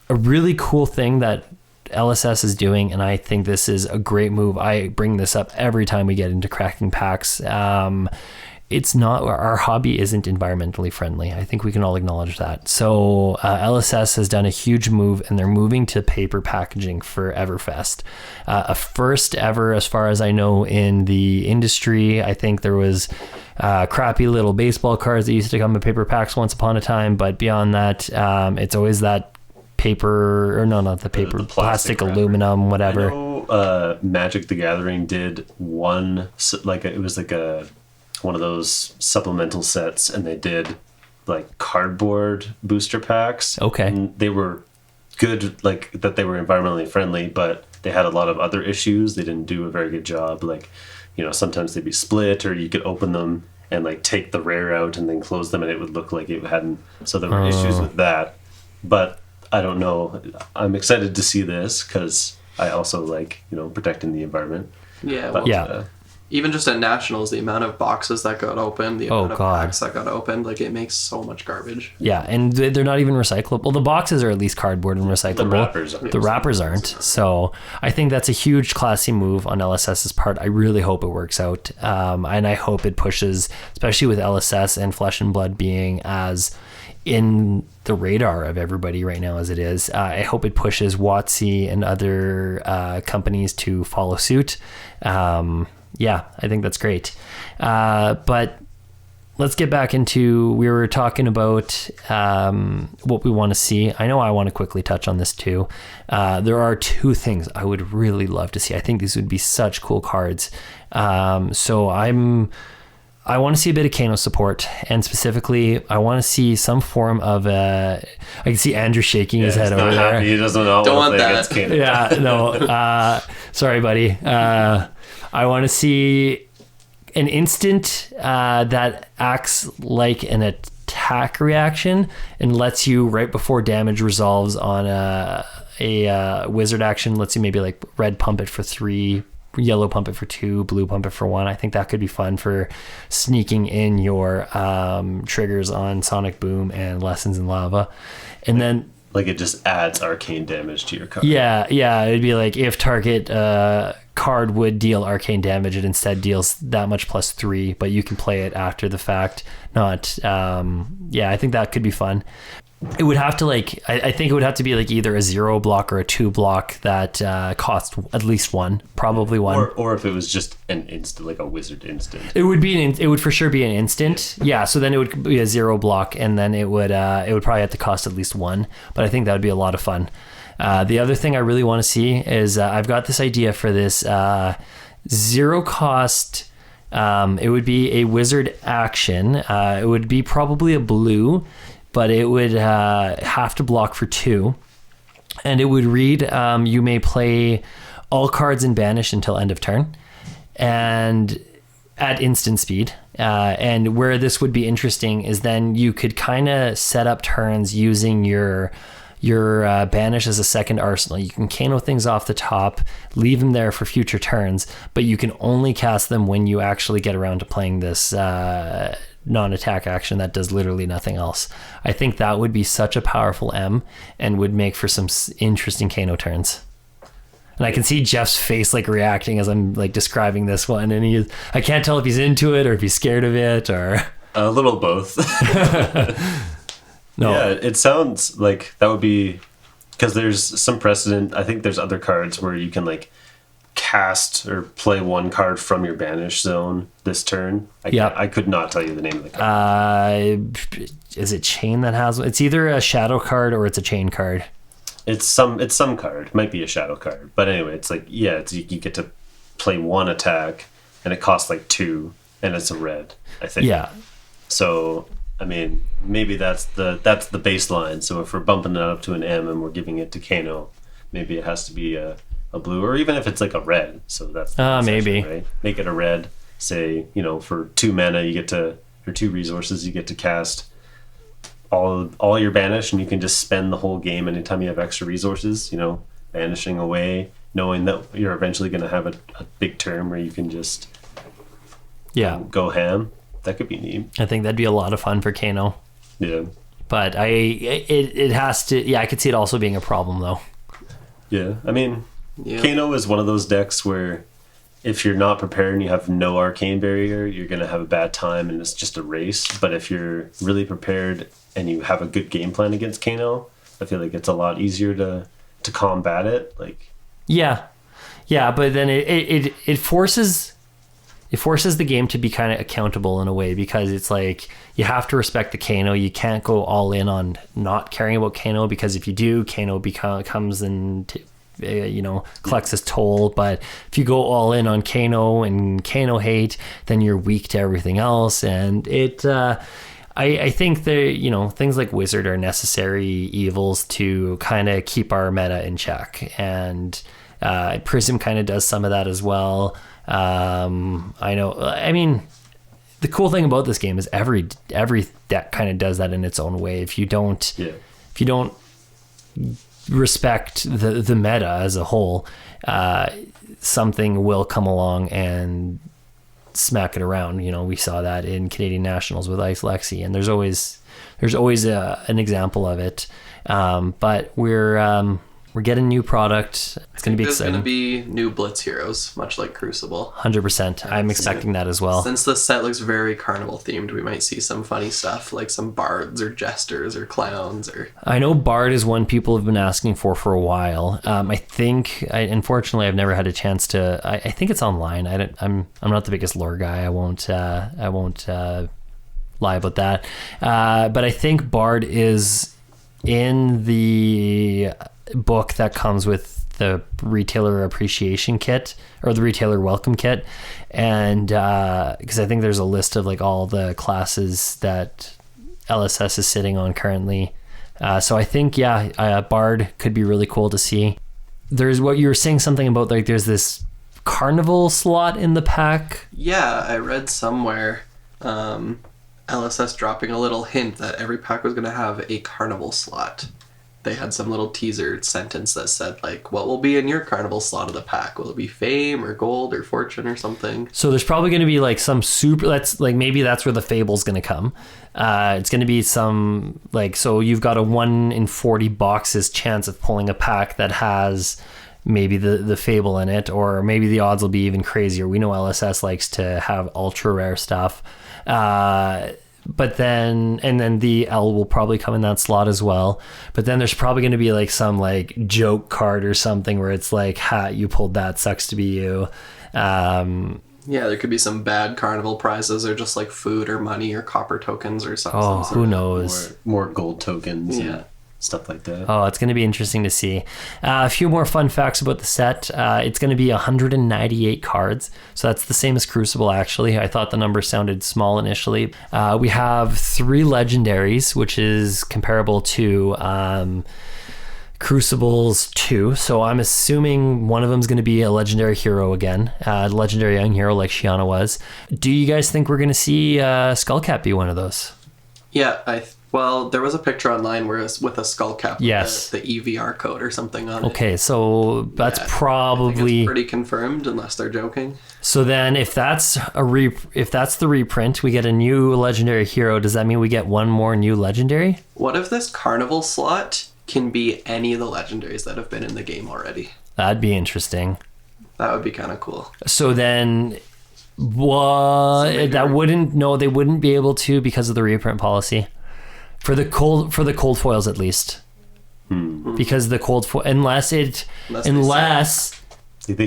Speaker 1: really cool thing that LSS is doing, and I think this is a great move. I bring this up every time we get into cracking packs. It's not, our hobby isn't environmentally friendly. I think we can all acknowledge that. So LSS has done a huge move, and they're moving to paper packaging for Everfest. A first ever, as far as I know, in the industry. I think there was crappy little baseball cards that used to come in paper packs once upon a time, but beyond that, it's always that paper, or no, not the paper,
Speaker 2: the
Speaker 1: plastic
Speaker 2: wrapper.
Speaker 1: Aluminum, whatever.
Speaker 2: I know Magic the Gathering did one, like it was like one of those supplemental sets, and they did like cardboard booster packs.
Speaker 1: Okay.
Speaker 2: And they were good, like that they were environmentally friendly, but they had a lot of other issues. They didn't do a very good job. Like, sometimes they'd be split, or you could open them and like take the rare out and then close them, and it would look like it hadn't. So there were issues with that. But I don't know. I'm excited to see this because I also like, protecting the environment.
Speaker 3: Yeah.
Speaker 2: But,
Speaker 3: Well, Even just at Nationals, the amount of boxes that got opened, the amount of packs that got opened, like it makes so much garbage.
Speaker 1: Yeah, and they're not even recyclable. Well, the boxes are at least cardboard and recyclable.
Speaker 2: The
Speaker 1: wrappers aren't. So I think that's a huge classy move on LSS's part. I really hope it works out. And I hope it pushes, especially with LSS and Flesh and Blood being as in the radar of everybody right now as it is. I hope it pushes WotC and other companies to follow suit. Yeah, I think that's great. But let's get back into, we were talking about what we want to see. I know I want to quickly touch on this too. There are two things I would really love to see. I think these would be such cool cards. So I want to see a bit of Kano support, and specifically, I want to see some form of I can see Andrew shaking his head over there.
Speaker 2: He doesn't know.
Speaker 3: Don't want that.
Speaker 1: Yeah, no. Sorry, buddy. I want to see an instant that acts like an attack reaction and lets you, right before damage resolves on a wizard action, lets you maybe like red pump it for 3, yellow pump it for 2, blue pump it for 1. I think that could be fun for sneaking in your triggers on Sonic Boom and Lessons in Lava. And then
Speaker 2: like it just adds arcane damage to your card.
Speaker 1: Yeah, it'd be like if target card would deal arcane damage, it instead deals that much plus 3, but you can play it after the fact. Not I think that could be fun. It would have to I think it would have to be like either a 0 block or a 2 block that cost at least 1, probably 1.
Speaker 2: Or if it was just an instant, like a wizard instant.
Speaker 1: It would for sure be an instant. Yeah, so then it would be a 0 block, and then it would probably have to cost at least 1. But I think that would be a lot of fun. The other thing I really want to see is I've got this idea for this 0 cost. It would be a wizard action. It would be probably a blue, but it would have to block for 2. And it would read, you may play all cards in banish until end of turn, and at instant speed. And where this would be interesting is then you could kind of set up turns using your banish as a second arsenal. You can Kano things off the top, leave them there for future turns, but you can only cast them when you actually get around to playing this non-attack action that does literally nothing else. I think that would be such a powerful M and would make for some interesting Kano turns. And I can see Jeff's face like reacting as I'm like describing this one, and I can't tell if he's into it or if he's scared of it or
Speaker 2: a little both.
Speaker 1: No.
Speaker 2: Yeah, it sounds like that would be, because there's some precedent. I think there's other cards where you can like cast or play 1 card from your banish zone this turn. I could not tell you the name of the card.
Speaker 1: Is it Chain that has? It's either a shadow card or it's a chain card.
Speaker 2: It's some card. It might be a shadow card, but anyway, it's like you get to play 1 attack, and it costs like 2, and it's a red, I think.
Speaker 1: Yeah.
Speaker 2: So I mean, maybe that's the baseline. So if we're bumping it up to an M and we're giving it to Kano, maybe it has to be a blue, or even if it's like a red. So that's
Speaker 1: maybe
Speaker 2: right. Make it a red. Say, for 2 mana you get to, or 2 resources, you get to cast all your banish, and you can just spend the whole game anytime you have extra resources. Banishing away, knowing that you're eventually going to have a big turn where you can just go ham. That could be neat.
Speaker 1: I think that'd be a lot of fun for Kano.
Speaker 2: Yeah.
Speaker 1: But it has to. Yeah, I could see it also being a problem though.
Speaker 2: Yeah, I mean, Kano is one of those decks where if you're not prepared and you have no arcane barrier, you're gonna have a bad time and it's just a race. But if you're really prepared and you have a good game plan against Kano, I feel like it's a lot easier to combat it. Like. Yeah,
Speaker 1: but then it forces. It forces the game to be kind of accountable in a way, because it's like you have to respect the Kano. You can't go all in on not caring about Kano, because if you do, Kano comes and collects his toll. But if you go all in on Kano and Kano hate, then you're weak to everything else. And I think that things like Wizard are necessary evils to kind of keep our meta in check, and Prism kind of does some of that as well. I know. I mean, the cool thing about this game is every deck kind of does that in its own way. If you don't respect the meta as a whole, something will come along and smack it around. You know, we saw that in Canadian Nationals with Ice Lexi, and there's always an example of it. But we're getting new product. It's going to be exciting.
Speaker 3: There's going to be new Blitz heroes, much like Crucible.
Speaker 1: 100%. I'm expecting that as well.
Speaker 3: Since the set looks very carnival themed, we might see some funny stuff like some bards or jesters or clowns. Or
Speaker 1: I know Bard is one people have been asking for a while. Unfortunately, I've never had a chance to. I think it's online. I'm not the biggest lore guy. I won't lie about that. But I think Bard is in the book that comes with the retailer appreciation kit or the retailer welcome kit, and because I think there's a list of like all the classes that LSS is sitting on currently, so I think Bard could be really cool to see. There's what you were saying something about, like there's this carnival slot in the pack.
Speaker 3: Yeah, I read somewhere LSS dropping a little hint that every pack was going to have a carnival slot. They had some little teaser sentence that said, like, what will be in your carnival slot of the pack? Will it be fame or gold or fortune or something?
Speaker 1: So there's probably going to be like some maybe that's where the fable's going to come. It's going to be some, like, so you've got a 1 in 40 boxes chance of pulling a pack that has maybe the fable in it, or maybe the odds will be even crazier. We know LSS likes to have ultra rare stuff. But then the L will probably come in that slot as well. But then there's probably going to be like some like joke card or something where it's like, ha, you pulled that, sucks to be you.
Speaker 3: Yeah, there could be some bad carnival prizes or just like food or money or copper tokens or something.
Speaker 1: Oh, who knows?
Speaker 2: More gold tokens.
Speaker 3: Yeah.
Speaker 2: Stuff like that.
Speaker 1: Oh, it's going to be interesting to see. A few more fun facts about the set. It's going to be 198 cards. So that's the same as Crucible, actually. I thought the number sounded small initially. We have 3 legendaries, which is comparable to Crucible's 2. So I'm assuming one of them is going to be a legendary hero again. Legendary young hero like Shiana was. Do you guys think we're going to see Skullcap be one of those?
Speaker 3: Yeah, well, there was a picture online where it's with a skull cap,
Speaker 1: yes,
Speaker 3: the EVR code or something on it.
Speaker 1: Okay, so that's probably
Speaker 3: I think it's pretty confirmed, unless they're joking.
Speaker 1: So then, if that's the reprint, we get a new legendary hero. Does that mean we get one more new legendary?
Speaker 3: What if this carnival slot can be any of the legendaries that have been in the game already?
Speaker 1: That'd be interesting.
Speaker 3: That would be kind of cool.
Speaker 1: So then, they wouldn't be able to because of the reprint policy. For the cold foils, at least, because the cold foil, unless they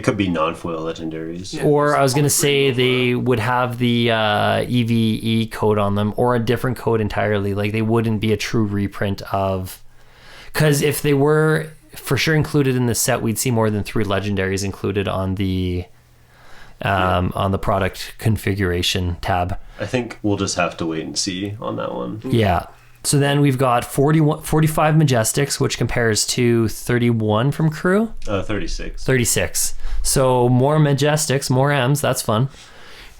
Speaker 2: could be non-foil legendaries.
Speaker 1: Yeah, or I was gonna say they would have the EVE code on them, or a different code entirely. Like they wouldn't be a true reprint of, because if they were for sure included in the set, we'd see more than 3 legendaries included on the product configuration tab.
Speaker 2: I think we'll just have to wait and see on that one.
Speaker 1: Yeah. So then we've got 45 Majestics, which compares to 31 from Crew.
Speaker 2: 36.
Speaker 1: 36. So more Majestics, more M's. That's fun.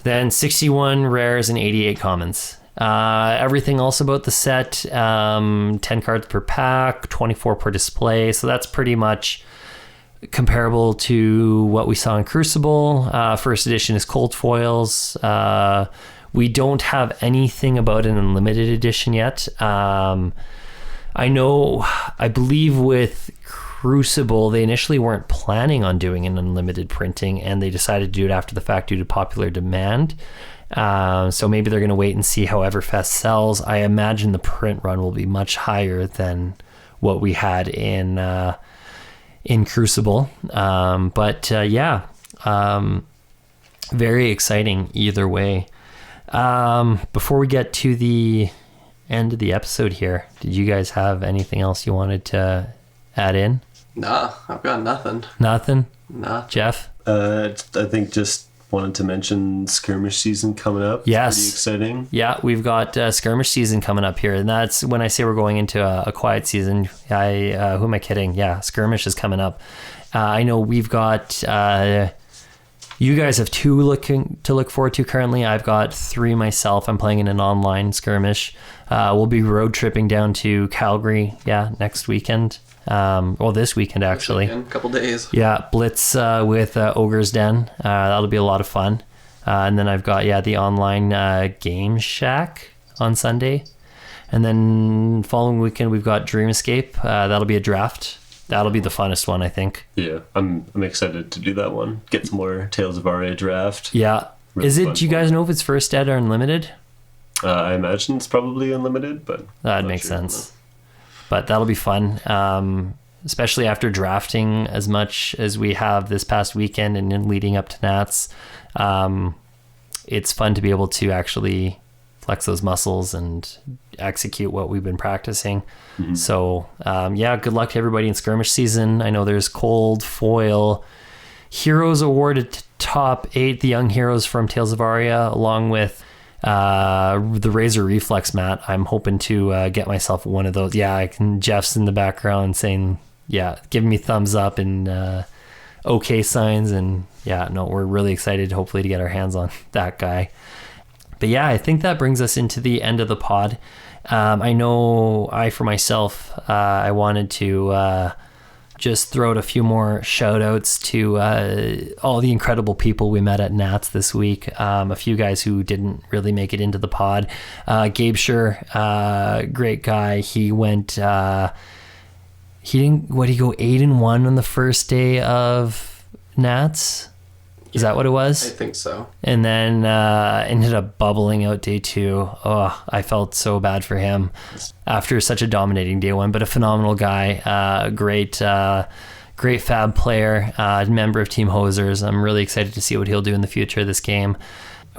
Speaker 1: Then 61 rares and 88 commons. Everything else about the set, 10 cards per pack, 24 per display. So that's pretty much comparable to what we saw in Crucible. First edition is cold foils. We don't have anything about an unlimited edition yet. I believe with Crucible, they initially weren't planning on doing an unlimited printing, and they decided to do it after the fact due to popular demand. So maybe they're going to wait and see how Everfest sells. I imagine the print run will be much higher than what we had in Crucible. Very exciting either way. Before we get to the end of the episode here, did you guys have anything else you wanted to add in?
Speaker 3: Nah, I've got nothing.
Speaker 1: Nothing?
Speaker 3: Nah.
Speaker 1: Jeff?
Speaker 2: I think just wanted to mention skirmish season coming up.
Speaker 1: Yes.
Speaker 2: Pretty exciting.
Speaker 1: Yeah, we've got skirmish season coming up here, and that's when I say we're going into a quiet season. Who am I kidding? Yeah, skirmish is coming up. I know we've got... you guys have 2 to look forward to currently. I've got 3 myself. I'm playing in an online skirmish. We'll be road tripping down to Calgary, next weekend. This weekend, actually.
Speaker 3: A couple days.
Speaker 1: Yeah, Blitz with Ogre's Den. That'll be a lot of fun. And then I've got, the online Game Shack on Sunday. And then following weekend, we've got Dream Escape. That'll be a draft. That'll be the funnest one, I think.
Speaker 2: Yeah, I'm excited to do that one. Get some more Tales of RA draft.
Speaker 1: Yeah.
Speaker 2: Really
Speaker 1: do you guys know if it's first ed or unlimited?
Speaker 2: I imagine it's probably unlimited, but
Speaker 1: That makes sense. But that'll be fun, especially after drafting as much as we have this past weekend and then leading up to Nats. It's fun to be able to actually flex those muscles and execute what we've been practicing. Mm-hmm. So, good luck to everybody in skirmish season. I know there's Cold, Foil, Heroes awarded to top 8, the young heroes from Tales of Aria, along with the Razor Reflex mat. I'm hoping to get myself one of those. Yeah, I can. Jeff's in the background saying, giving me thumbs up and okay signs. And we're really excited, hopefully, to get our hands on that guy. But I think that brings us into the end of the pod. I know for myself, I wanted to just throw out a few more shout outs to all the incredible people we met at Nats this week. A few guys who didn't really make it into the pod. Gabe Schur, great guy. He went, he go 8-1 on the first day of Nats? Is that what it was?
Speaker 3: I think so.
Speaker 1: And then ended up bubbling out day 2. Oh, I felt so bad for him after such a dominating day 1, but a phenomenal guy. Great fab player, member of Team Hosers. I'm really excited to see what he'll do in the future of this game.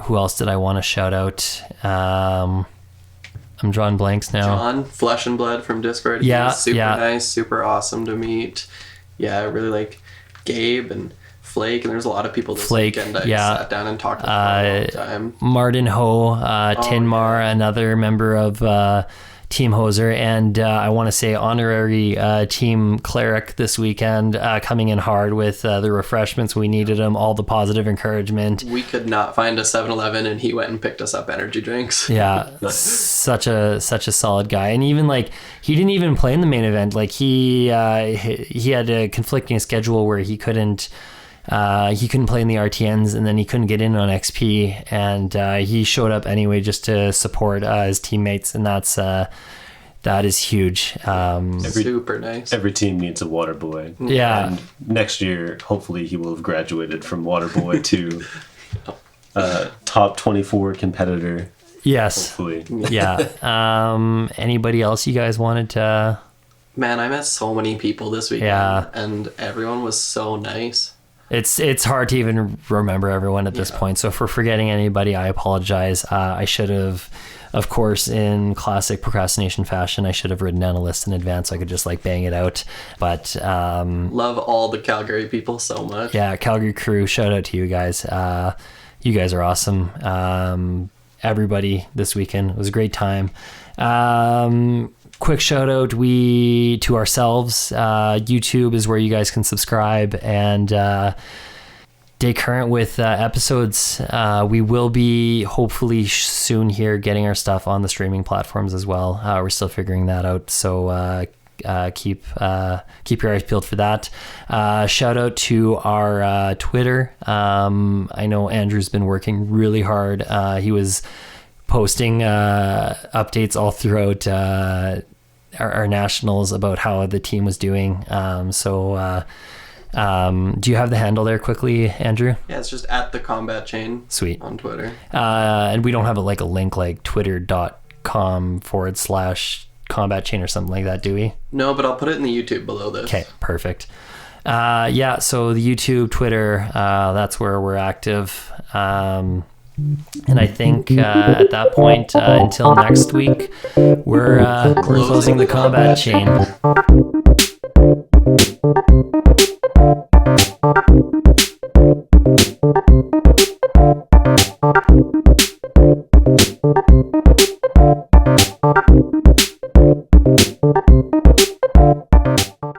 Speaker 1: Who else did I want to shout out? I'm drawing blanks now.
Speaker 3: John, Flesh and Blood from Discord.
Speaker 1: Yeah,
Speaker 3: He's super nice, super awesome to meet. Yeah, I really like Gabe and Flake, and there's a lot of people this weekend I sat down and talked with for a long time. Martin
Speaker 1: Ho, Tinmar, another member of Team Hoser, and I want to say honorary Team Cleric this weekend, coming in hard with the refreshments. We needed them, all the positive encouragement.
Speaker 3: We could not find a 7-Eleven, and he went and picked us up energy drinks.
Speaker 1: Yeah, such a solid guy, and even he didn't even play in the main event. He had a conflicting schedule where he couldn't play in the RTNs, and then he couldn't get in on XP, and he showed up anyway just to support his teammates, and that is huge.
Speaker 3: Super nice.
Speaker 2: Every team needs a water boy.
Speaker 1: Yeah.
Speaker 2: And next year, hopefully, he will have graduated from water boy to top 24 competitor.
Speaker 1: Yes.
Speaker 2: Hopefully.
Speaker 1: Yeah. Anybody else you guys wanted to?
Speaker 3: Man, I met so many people this weekend, and everyone was so nice.
Speaker 1: It's hard to even remember everyone at this point. So if we're forgetting anybody, I apologize. I should have, of course, in classic procrastination fashion, I should have written down a list in advance so I could just bang it out. But
Speaker 3: love all the Calgary people so much.
Speaker 1: Yeah, Calgary crew, shout out to you guys. You guys are awesome. Everybody this weekend, it was a great time. Quick shout out to ourselves. YouTube is where you guys can subscribe and stay current with episodes. We will be hopefully soon here getting our stuff on the streaming platforms as well. We're still figuring that out, so keep your eyes peeled for that. Shout out to our Twitter. I know Andrew's been working really hard. He was posting updates all throughout our nationals about how the team was doing. Do you have the handle there quickly, Andrew?
Speaker 3: Yeah, it's just at the combat chain.
Speaker 1: Sweet.
Speaker 3: On Twitter.
Speaker 1: And we don't have a link like twitter.com/combat chain or something like that, do we?
Speaker 3: No, but I'll put it in the YouTube below this.
Speaker 1: Okay, perfect. So the YouTube, Twitter, that's where we're active. And I think at that point, until next week, we're closing the combat chain.